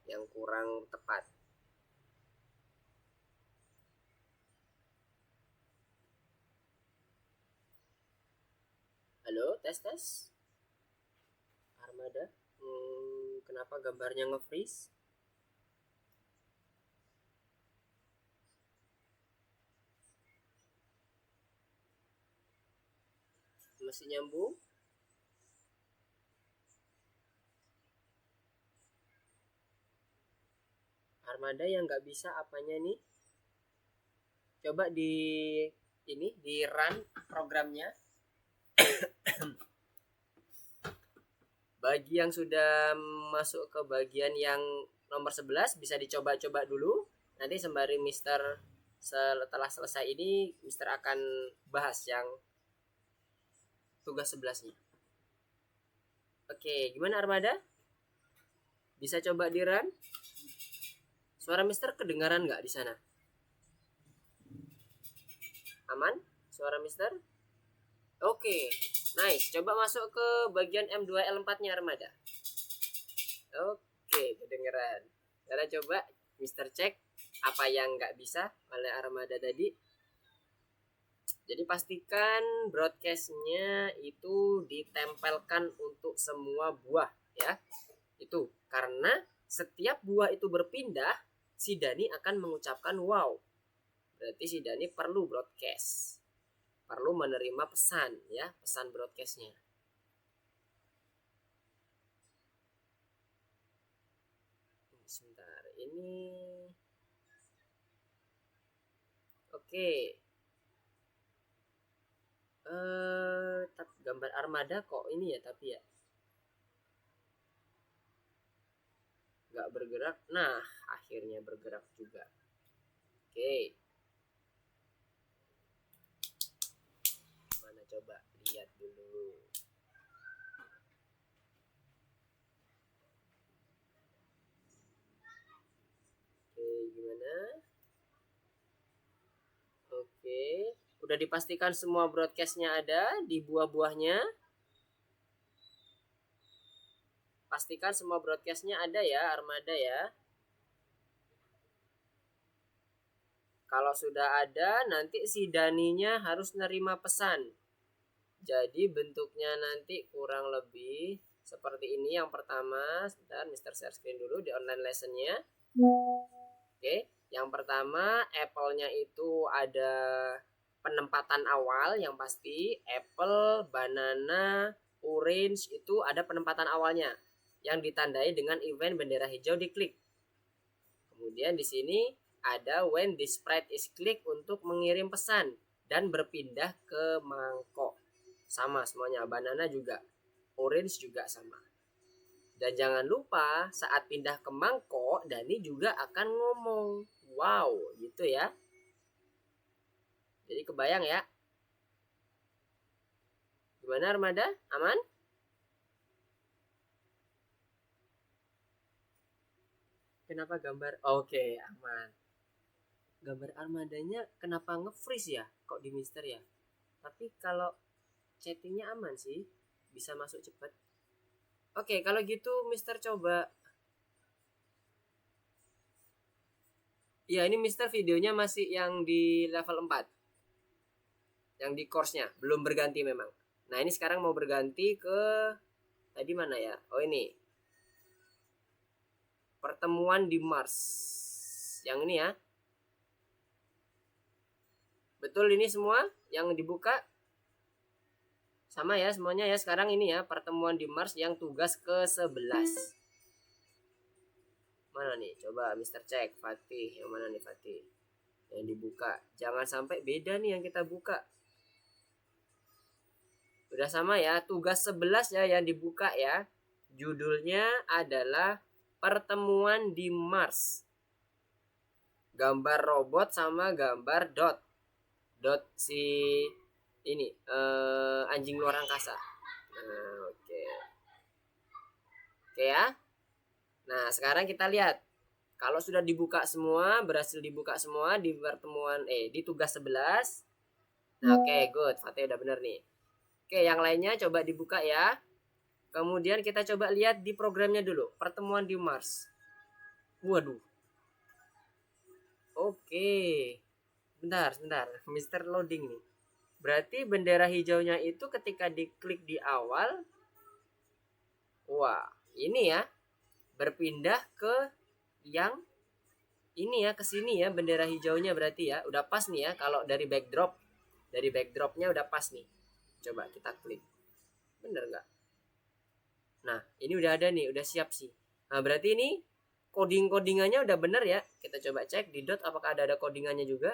Yang kurang tepat. Halo, tes. Armada. Kenapa gambarnya nge-freeze? Masih nyambung? Armada yang nggak bisa apanya nih? Coba di run programnya. Bagi yang sudah masuk ke bagian yang nomor 11 bisa dicoba-coba dulu. Nanti sembari Mister setelah selesai ini Mister akan bahas yang tugas 11-nya. Oke, gimana Armada? Bisa coba di run? Suara Mister kedengaran nggak di sana? Aman? Suara Mister? Oke, nice. Coba masuk ke bagian M2L4-nya Armada. Oke, kedengeran. Sekarang coba Mister cek apa yang nggak bisa oleh Armada tadi. Jadi pastikan broadcastnya itu ditempelkan untuk semua buah ya. Itu karena setiap buah itu berpindah, si Dani akan mengucapkan wow. Berarti si Dani perlu broadcast. Perlu menerima pesan ya, pesan broadcastnya. Sebentar, ini oke. Gambar armada kok ini ya, tapi ya nggak bergerak. Nah, akhirnya bergerak juga. Oke. Mana coba lihat dulu. Oke, gimana? Oke, udah dipastikan semua broadcastnya ada di buah-buahnya. Pastikan semua broadcastnya ada ya, Armada ya. Kalau sudah ada, nanti si Daninya harus nerima pesan. Jadi bentuknya nanti kurang lebih seperti ini. Yang pertama, sebentar Mister share screen dulu di online lessonnya. Oke, yang pertama Apple-nya itu ada penempatan awal yang pasti. Apple, banana, orange itu ada penempatan awalnya yang ditandai dengan event bendera hijau diklik. Kemudian di sini ada when the sprite is click untuk mengirim pesan dan berpindah ke mangkok. Sama semuanya, banana juga, orange juga sama. Dan jangan lupa saat pindah ke mangkok, Dani juga akan ngomong wow gitu ya. Jadi kebayang ya. Gimana Armada? Aman? Kenapa gambar? Oke, aman. Gambar armadanya kenapa nge-freeze ya? Kok di Mister ya? Tapi kalau chattingnya aman sih. Bisa masuk cepat. Oke, kalau gitu Mister coba. Ya, ini Mister videonya masih yang di level 4. Yang di course-nya. Belum berganti memang. Nah, ini sekarang mau berganti ke... Tadi mana ya? Oh, ini. Pertemuan di Mars. Yang ini ya. Betul ini semua yang dibuka? Sama ya semuanya ya. Sekarang ini ya pertemuan di Mars yang tugas ke-11. Mana nih? Coba Mister cek. Fatih. Yang mana nih Fatih? Yang dibuka. Jangan sampai beda nih yang kita buka. Udah sama ya. Tugas 11 ya yang dibuka ya. Judulnya adalah Pertemuan di Mars. Gambar robot sama gambar dot si ini anjing luar angkasa. Nah, oke ya. Nah sekarang kita lihat kalau sudah dibuka semua, berhasil dibuka semua di pertemuan di tugas 11. Nah, oke, good. Fatih udah bener nih. Oke, yang lainnya coba dibuka ya. Kemudian kita coba lihat di programnya dulu, pertemuan di Mars. Waduh. Oke. Bentar. Mister loading nih. Berarti bendera hijaunya itu ketika diklik di awal. Wah, ini ya. Berpindah ke yang ini ya, ke sini ya bendera hijaunya berarti ya. Udah pas nih ya kalau dari backdrop. Dari backdropnya udah pas nih. Coba kita klik. Bener nggak? Nah, ini udah ada nih, udah siap sih. Nah, berarti ini codingannya udah bener ya. Kita coba cek di dot apakah ada codingannya juga.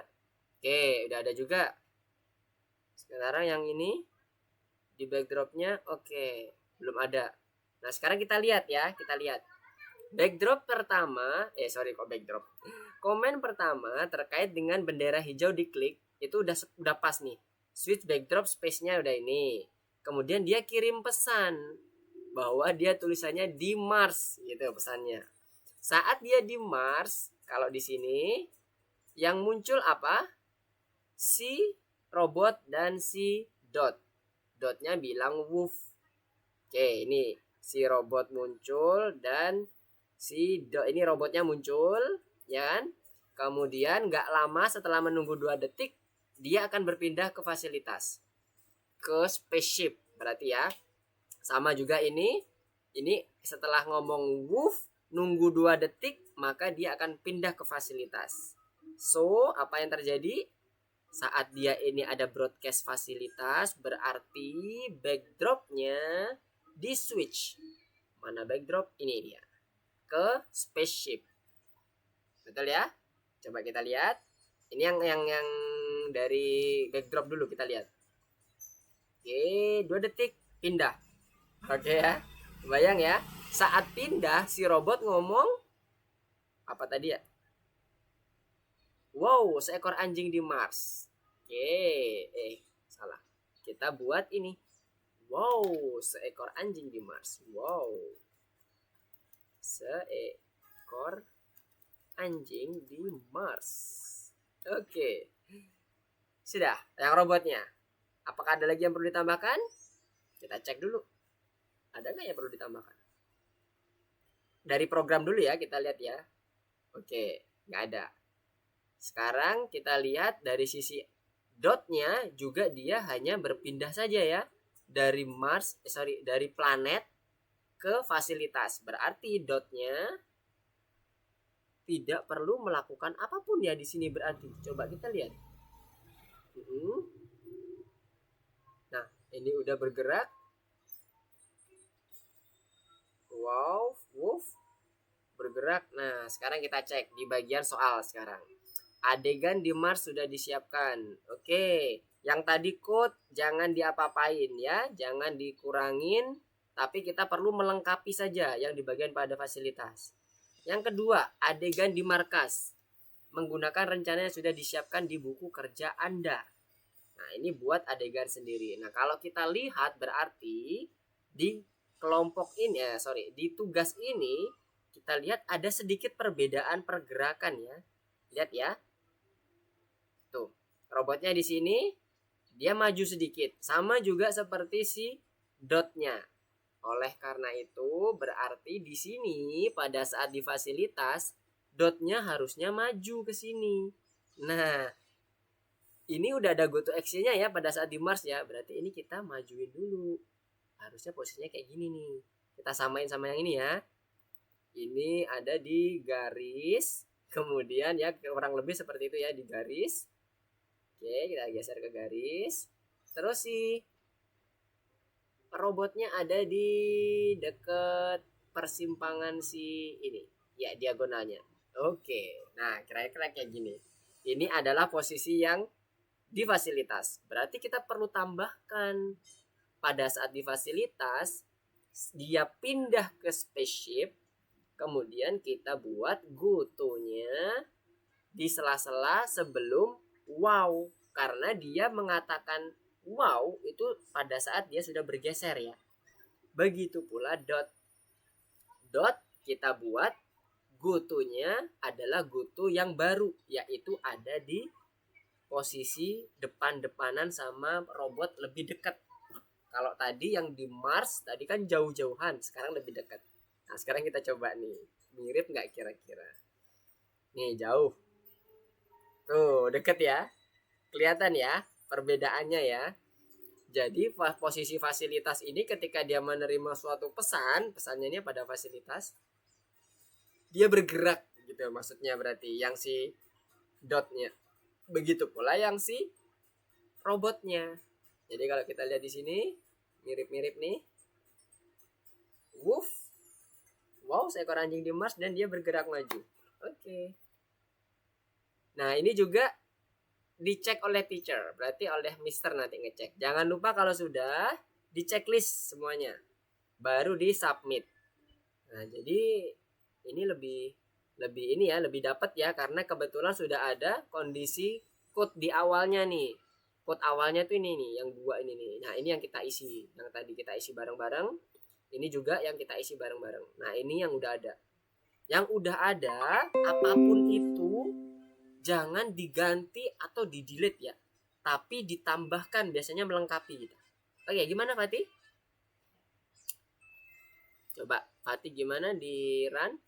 Oke, udah ada juga. Sekarang yang ini di backdropnya oke, belum ada. Nah sekarang kita lihat ya, kita lihat backdrop pertama, backdrop. Komen pertama terkait dengan bendera hijau diklik itu udah pas nih. Switch backdrop space-nya udah ini. Kemudian dia kirim pesan bahwa dia tulisannya di Mars gitu pesannya. Saat dia di Mars, kalau di sini yang muncul apa? Si robot dan si Dot. Dotnya bilang woof. Oke, ini si robot muncul dan si Dot ini robotnya muncul, ya kan? Kemudian nggak lama setelah menunggu 2 detik, dia akan berpindah ke fasilitas, ke spaceship berarti ya. Sama juga ini setelah ngomong woof nunggu 2 detik maka dia akan pindah ke fasilitas. So apa yang terjadi saat dia ini ada broadcast fasilitas, berarti backdropnya di switch. Mana backdrop? Ini dia, ke spaceship. Betul ya? Coba kita lihat. Ini yang dari backdrop dulu kita lihat. Oke, 2 detik pindah. Oke ya. Bayang ya, saat pindah si robot ngomong apa tadi ya? Wow, seekor anjing di Mars. Oke, salah. Kita buat ini. Wow, seekor anjing di Mars. Wow. Seekor anjing di Mars. Oke. Sudah, yang robotnya. Apakah ada lagi yang perlu ditambahkan? Kita cek dulu. Ada nggak yang perlu ditambahkan? Dari program dulu ya, kita lihat ya. Oke, nggak ada. Sekarang kita lihat dari sisi dotnya juga dia hanya berpindah saja ya. Dari dari planet ke fasilitas. Berarti dotnya tidak perlu melakukan apapun ya di sini berarti. Coba kita lihat. Nah, ini udah bergerak. Wow, woof, bergerak. Nah, sekarang kita cek di bagian soal sekarang. Adegan di Mars sudah disiapkan. Oke, yang tadi code jangan diapa-apain ya, jangan dikurangin, tapi kita perlu melengkapi saja yang di bagian pada fasilitas. Yang kedua, adegan di markas. Menggunakan rencana yang sudah disiapkan di buku kerja Anda. Nah, ini buat adegan sendiri. Nah, kalau kita lihat berarti di kelompok ini, di tugas ini, kita lihat ada sedikit perbedaan pergerakan ya. Lihat ya. Tuh, robotnya di sini dia maju sedikit, sama juga seperti si dotnya. Oleh karena itu, berarti di sini pada saat di fasilitas, dotnya harusnya maju ke sini. Nah, ini udah ada go to action-nya ya pada saat di Mars ya. Berarti ini kita majuin dulu. Harusnya posisinya kayak gini nih. Kita samain sama yang ini ya. Ini ada di garis, kemudian ya kurang lebih seperti itu ya di garis. Oke, kita geser ke garis. Terus si robotnya ada di dekat persimpangan si ini. Ya, diagonalnya. Oke. Nah, kira-kira kayak gini. Ini adalah posisi yang di fasilitas. Berarti kita perlu tambahkan pada saat di fasilitas dia pindah ke spaceship, kemudian kita buat goto-nya di sela-sela sebelum wow, karena dia mengatakan wow itu pada saat dia sudah bergeser ya. Begitu pula dot. Dot kita buat goto-nya adalah goto yang baru, yaitu ada di posisi depan-depanan sama robot lebih dekat. Kalau tadi yang di Mars tadi kan jauh-jauhan, sekarang lebih dekat. Nah, sekarang kita coba nih. Mirip nggak kira-kira? Nih, jauh. Tuh, deket ya. Kelihatan ya perbedaannya ya. Jadi posisi fasilitas ini ketika dia menerima suatu pesan, pesannya ini pada fasilitas, dia bergerak gitu maksudnya berarti yang si dotnya. Begitu pula yang si robotnya. Jadi kalau kita lihat di sini mirip-mirip nih. Woof. Wow, seekor anjing di Mars dan dia bergerak maju. Oke. Nah, ini juga dicek oleh teacher, berarti oleh mister nanti ngecek. Jangan lupa kalau sudah di checklist semuanya, baru di submit. Nah, jadi ini lebih ini ya, lebih dapat ya karena kebetulan sudah ada kondisi code di awalnya nih. Quote awalnya tuh ini nih, yang 2 ini nih. Nah, ini yang kita isi. Yang tadi kita isi bareng-bareng. Ini juga yang kita isi bareng-bareng. Nah, ini yang udah ada. Yang udah ada, apapun itu jangan diganti atau di-delete ya. Tapi ditambahkan, biasanya melengkapi gitu. Oke, gimana Fatih? Coba Fatih gimana di run?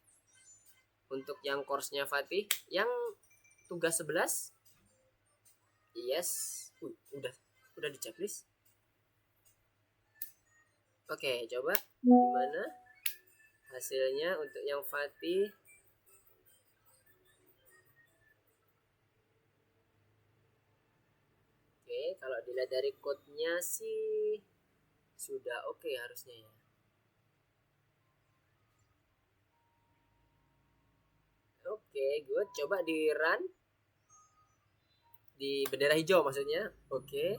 Untuk yang course-nya Fatih, yang tugas 11. Yes. Udah di checklist. Oke, coba gimana hasilnya untuk yang Fatih? Oke, kalau dilihat dari code-nya sih sudah oke harusnya ya. Oke, good. Coba di run. Di bendera hijau maksudnya. Oke.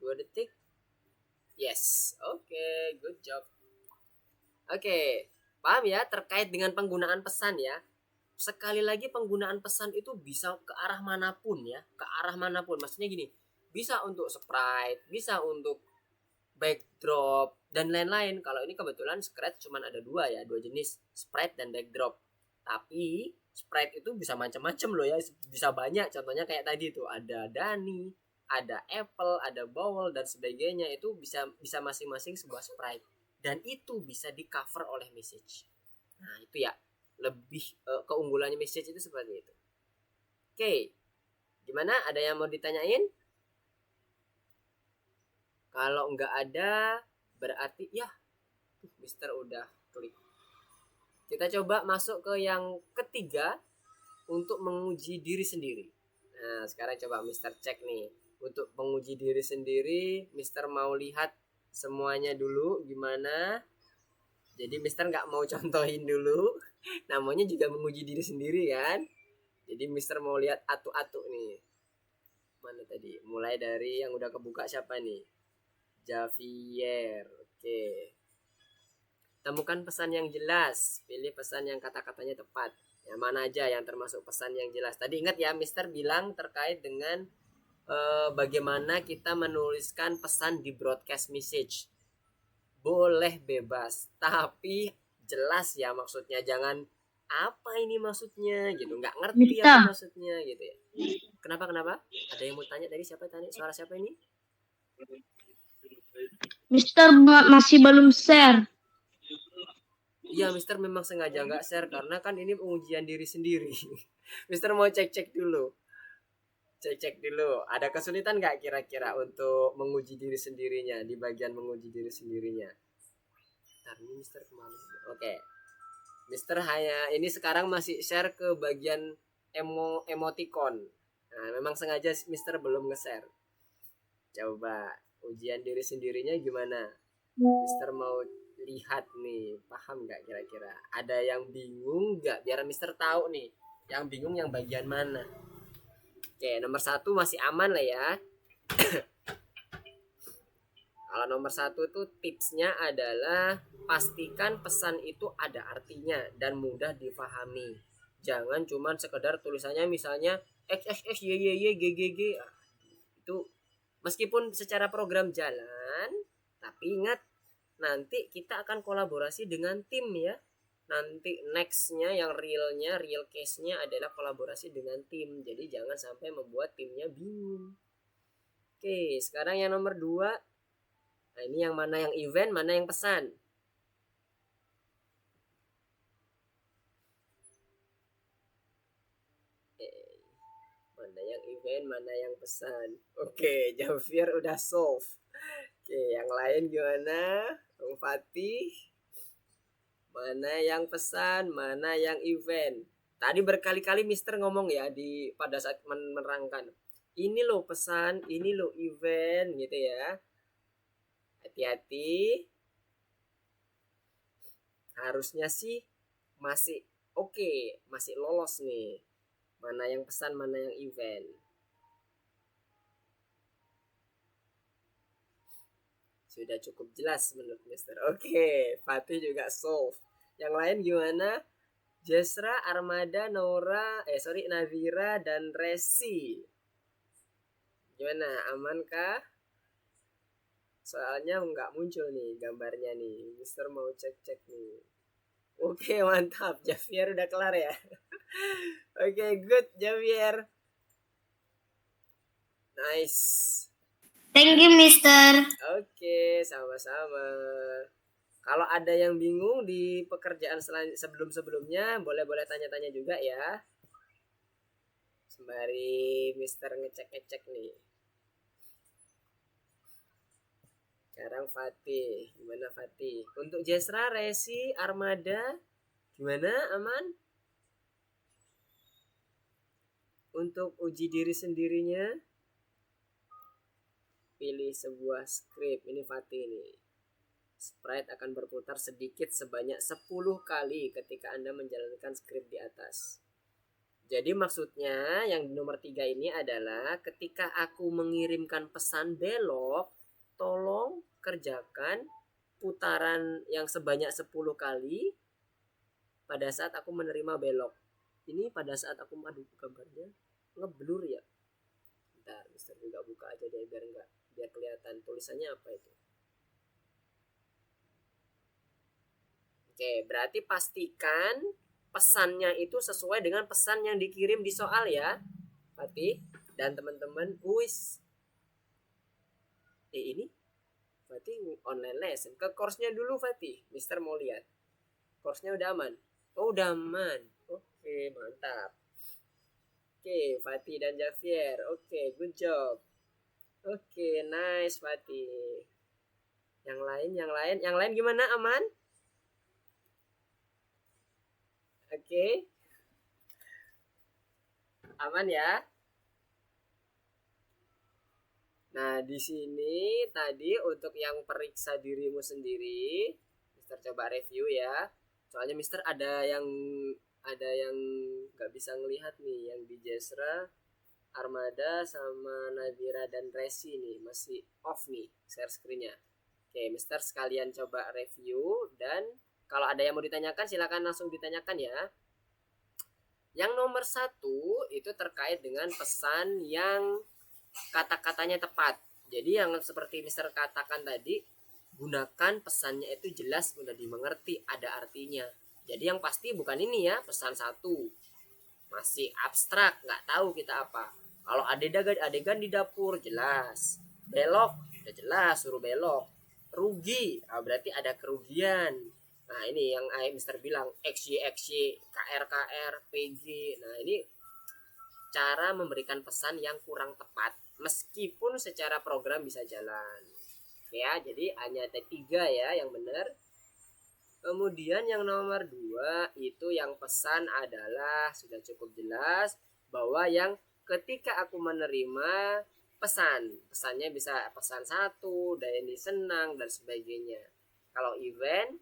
2 detik. Yes. Oke, good job. Oke, paham ya terkait dengan penggunaan pesan ya. Sekali lagi penggunaan pesan itu bisa ke arah manapun ya, ke arah manapun. Maksudnya gini, bisa untuk sprite, bisa untuk backdrop dan lain-lain. Kalau ini kebetulan Scratch cuma ada 2 ya, 2 jenis, sprite dan backdrop. Tapi sprite itu bisa macam-macam loh ya, bisa banyak. Contohnya kayak tadi tuh ada Dani, ada Apple, ada Bowel dan sebagainya. Itu bisa masing-masing sebuah sprite dan itu bisa di cover oleh message. Nah, itu ya lebih keunggulannya message itu seperti itu. Oke, gimana? Ada yang mau ditanyain? Kalau nggak ada, berarti ya, Mister udah klik. Kita coba masuk ke yang ketiga untuk menguji diri sendiri. Nah, sekarang coba Mister cek nih. Untuk menguji diri sendiri, Mister mau lihat semuanya dulu gimana. Jadi Mister nggak mau contohin dulu. Namanya juga menguji diri sendiri kan. Jadi Mister mau lihat atu-atu nih. Mana tadi? Mulai dari yang udah kebuka siapa nih? Javier. Oke. Temukan pesan yang jelas. Pilih pesan yang kata-katanya tepat. Yang mana aja yang termasuk pesan yang jelas. Tadi ingat ya, Mister bilang terkait dengan bagaimana kita menuliskan pesan di broadcast message. Boleh bebas, tapi jelas ya maksudnya. Jangan apa ini maksudnya gitu, nggak ngerti apa maksudnya gitu ya. Kenapa? Ada yang mau tanya tadi? Siapa tanya? Suara siapa ini? Mister masih belum share. Iya, Mister memang sengaja nggak share karena kan ini pengujian diri sendiri. Mister mau cek dulu. Cek dulu. Ada kesulitan nggak kira-kira untuk menguji diri sendirinya di bagian menguji diri sendirinya? Ntar ini Mister kemana? Oke. Mister hanya ini sekarang masih share ke bagian emoticon. Nah, memang sengaja Mister belum nge-share. Coba ujian diri sendirinya gimana? Mister mau lihat nih, paham nggak kira-kira? Ada yang bingung nggak? Biar Mister tahu nih, yang bingung yang bagian mana. Oke, nomor 1 masih aman lah ya. Kalau nomor 1 tuh tipsnya adalah pastikan pesan itu ada artinya dan mudah difahami. Jangan cuman sekedar tulisannya misalnya XXX YYY GGG. Itu meskipun secara program jalan, tapi ingat nanti kita akan kolaborasi dengan tim ya. Nanti nextnya yang real case-nya adalah kolaborasi dengan tim. Jadi jangan sampai membuat timnya bingung. Oke, sekarang yang nomor 2. Nah, ini yang mana yang event, mana yang pesan? Mana yang event, mana yang pesan? Oke, Javier udah solve. Oke, yang lain gimana? Bung Fatih? Mana yang pesan, mana yang event? Tadi berkali-kali Mister ngomong ya pada saat menerangkan. Ini loh pesan, ini loh event gitu ya. Hati-hati. Harusnya sih masih oke, masih lolos nih. Mana yang pesan, mana yang event. Sudah cukup jelas menurut Mister. Oke, Fatih juga solve. Yang lain gimana? Jesra, Armada, Navira, dan Resi. Gimana, aman kah? Soalnya nggak muncul nih gambarnya nih. Mister mau cek-cek nih. Oke, mantap. Javier udah kelar ya. Oke, good Javier. Nice. Thank you, Mister. Oke, sama-sama. Kalau ada yang bingung di pekerjaan sebelum-sebelumnya, boleh tanya-tanya juga ya. Sembari Mister ngecek-ngecek nih. Sekarang Fatih. Gimana Fatih? Untuk Jesra, Resi, Armada, gimana? Aman? Untuk uji diri sendirinya, pilih sebuah script. Ini Fatih nih. Sprite akan berputar sedikit sebanyak 10 kali ketika Anda menjalankan script di atas. Jadi maksudnya yang nomor 3 ini adalah ketika aku mengirimkan pesan belok, tolong kerjakan putaran yang sebanyak 10 kali pada saat aku menerima belok. Ini pada saat aku gambarnya ngeblur ya. Bentar, Mister juga buka aja deh biar kelihatan tulisannya apa itu. Oke, berarti pastikan pesannya itu sesuai dengan pesan yang dikirim di soal ya, Fatih dan teman-teman. Ini Fatih online lesson. Ke course-nya dulu Fatih. Mister mau lihat. Course-nya udah aman. Oh, udah aman. Oke, mantap. Oke, Fatih dan Javier. Oke, good job. Oke, nice Fatih. Yang lain gimana? Aman? Oke. Aman ya? Nah, di sini tadi untuk yang periksa dirimu sendiri, Mister coba review ya. Soalnya Mister ada yang nggak bisa ngelihat nih, yang di Jesra, Armada sama Nadira dan Resi nih masih off nih share screen-nya. Oke, Mister sekalian coba review dan kalau ada yang mau ditanyakan silakan langsung ditanyakan ya. Yang nomor 1 itu terkait dengan pesan yang kata-katanya tepat. Jadi yang seperti Mister katakan tadi, gunakan pesannya itu jelas, mudah dimengerti, ada artinya. Jadi yang pasti bukan ini ya, pesan 1. Masih abstrak, nggak tahu kita apa. Kalau adegan di dapur jelas. Belok, udah jelas suruh belok. Rugi, berarti ada kerugian. Nah ini yang Mister bilang XY, KR, PG. Nah ini cara memberikan pesan yang kurang tepat meskipun secara program bisa jalan ya. Jadi hanya ada 3 ya yang benar. Kemudian yang nomor 2 itu yang pesan adalah sudah cukup jelas bahwa yang ketika aku menerima pesannya bisa pesan 1, Dayani senang dan sebagainya. Kalau event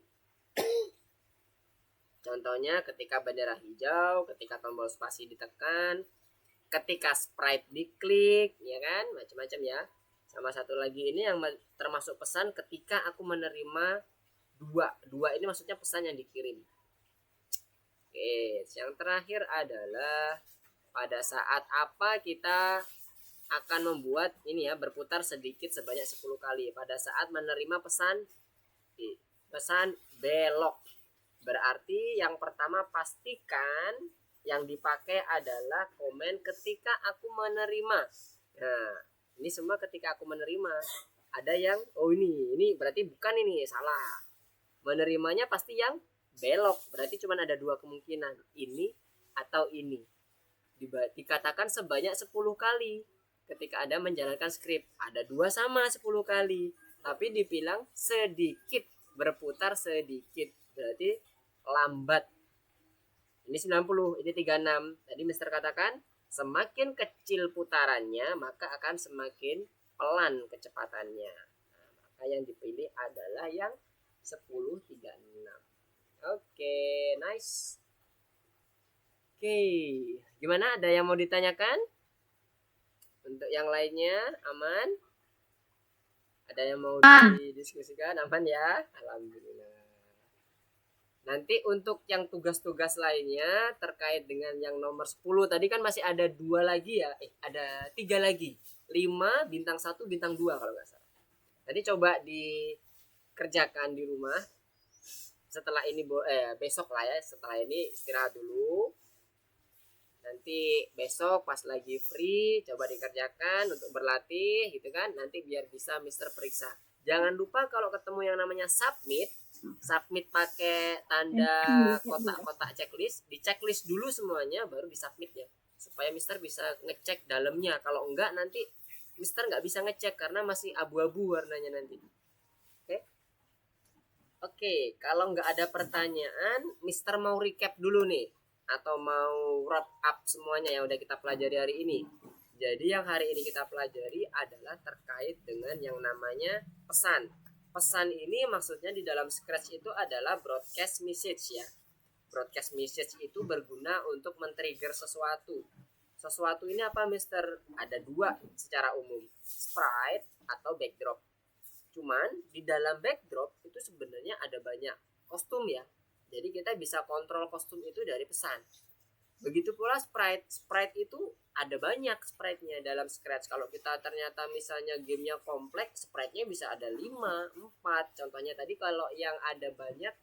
contohnya ketika bendera hijau, ketika tombol spasi ditekan, ketika sprite diklik, ya kan, macam-macam ya. Sama satu lagi ini yang termasuk pesan ketika aku menerima dua ini maksudnya pesan yang dikirim. Oke, yang terakhir adalah pada saat apa kita akan membuat ini ya berputar sedikit sebanyak 10 kali pada saat menerima pesan belok. Berarti yang pertama pastikan yang dipakai adalah komen ketika aku menerima. Nah, ini semua ketika aku menerima. Ada yang ini berarti bukan, ini salah. Menerimanya pasti yang belok. Berarti cuma ada 2 kemungkinan, ini atau ini. Dikatakan sebanyak 10 kali. Ketika Anda menjalankan skrip, ada 2 sama 10 kali. Tapi dibilang sedikit, berputar sedikit. Berarti lambat. Ini 90, ini 36. Tadi Mister katakan semakin kecil putarannya maka akan semakin pelan kecepatannya. Nah, maka yang dipilih adalah yang 1036. Oke, nice. Oke, gimana? Ada yang mau ditanyakan? Untuk yang lainnya aman? Ada yang mau didiskusikan? Aman ya? Alhamdulillah. Nanti untuk yang tugas-tugas lainnya terkait dengan yang nomor 10 tadi kan masih ada 2 lagi ya. Ada 3 lagi. 5, bintang 1, bintang 2 kalau nggak salah. Tadi coba dikerjakan di rumah. Setelah ini besok lah ya, setelah ini istirahat dulu. Nanti besok pas lagi free coba dikerjakan untuk berlatih gitu kan. Nanti biar bisa Mister periksa. Jangan lupa kalau ketemu yang namanya submit pakai tanda kotak-kotak checklist, di checklist dulu semuanya baru di submit ya, supaya Mister bisa ngecek dalamnya. Kalau enggak nanti Mister nggak bisa ngecek karena masih abu-abu warnanya nanti. Oke, kalau nggak ada pertanyaan, Mister mau recap dulu nih atau mau wrap up semuanya yang udah kita pelajari hari ini. Jadi yang hari ini kita pelajari adalah terkait dengan yang namanya pesan. Pesan ini maksudnya di dalam Scratch itu adalah broadcast message ya. Broadcast message itu berguna untuk men-trigger sesuatu. Sesuatu ini apa, Mister? Ada 2 secara umum, sprite atau backdrop. Cuman di dalam backdrop itu sebenarnya ada banyak kostum ya. Jadi kita bisa kontrol kostum itu dari pesan. Begitu pula sprite. Sprite itu ada banyak sprite-nya dalam Scratch. Kalau kita ternyata misalnya gamenya kompleks, sprite-nya bisa ada 5, 4. Contohnya tadi kalau yang ada banyak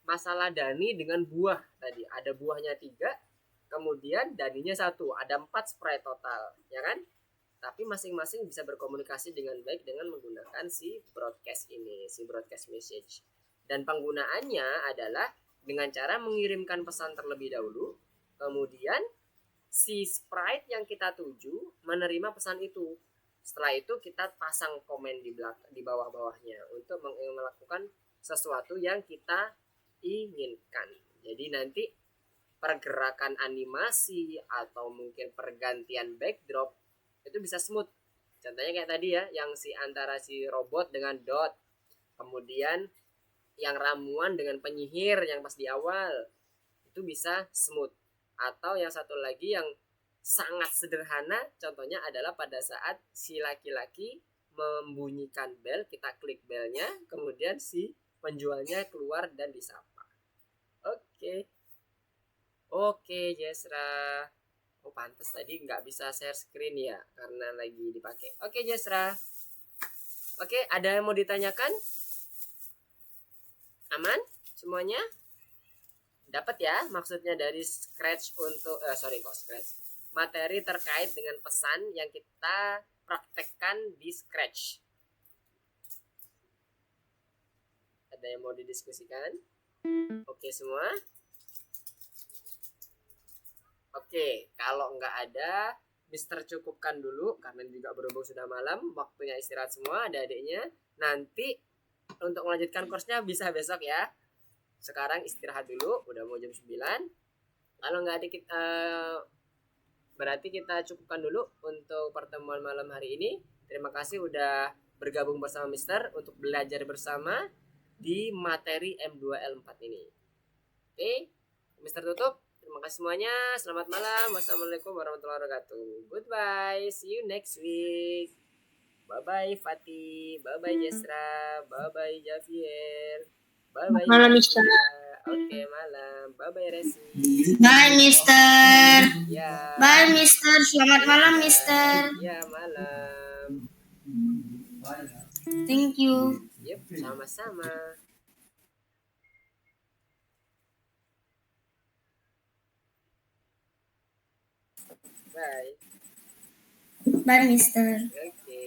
masalah Dani dengan buah tadi. Ada buahnya 3, kemudian Daninya 1. Ada 4 sprite total, ya kan? Tapi masing-masing bisa berkomunikasi dengan baik dengan menggunakan si broadcast ini, si broadcast message. Dan penggunaannya adalah dengan cara mengirimkan pesan terlebih dahulu, kemudian si sprite yang kita tuju menerima pesan itu. Setelah itu kita pasang komen di bawah-bawahnya untuk melakukan sesuatu yang kita inginkan. Jadi nanti pergerakan animasi atau mungkin pergantian backdrop itu bisa smooth. Contohnya kayak tadi ya, yang antara si robot dengan dot, kemudian yang ramuan dengan penyihir yang pas di awal itu bisa smooth. Atau yang satu lagi yang sangat sederhana, contohnya adalah pada saat si laki-laki membunyikan bel, kita klik belnya, kemudian si penjualnya keluar dan disapa. Oke Jesra. Oh pantas tadi nggak bisa share screen ya karena lagi dipakai. Oke Jesra. Oke, ada yang mau ditanyakan? Aman semuanya? Dapat ya maksudnya dari Scratch untuk Scratch. Materi terkait dengan pesan yang kita praktekkan di Scratch. Ada yang mau didiskusikan? Oke semua? Oke, kalau nggak ada, Mister cukupkan dulu karena juga berhubung sudah malam, waktunya istirahat semua adik-adiknya. Nanti untuk melanjutkan kursnya bisa besok ya. Sekarang istirahat dulu, udah mau jam 9. Kalau nggak ada berarti kita cukupkan dulu untuk pertemuan malam hari ini. Terima kasih udah bergabung bersama Mister untuk belajar bersama di materi M2L4 ini. Oke, Mister tutup. Terima kasih semuanya. Selamat malam. Wassalamualaikum warahmatullahi wabarakatuh. Goodbye. See you next week. Bye-bye Fatih. Bye-bye Jesra. Bye-bye Javier. Bye-bye Malam, Mister. Oke, malam. Bye-bye Resi. Bye, Mister. Ya. Bye, Mister. Selamat malam, Mister. Ya, malam. Thank you. Yep, sama-sama. Bye. Bye, Mister. Oke.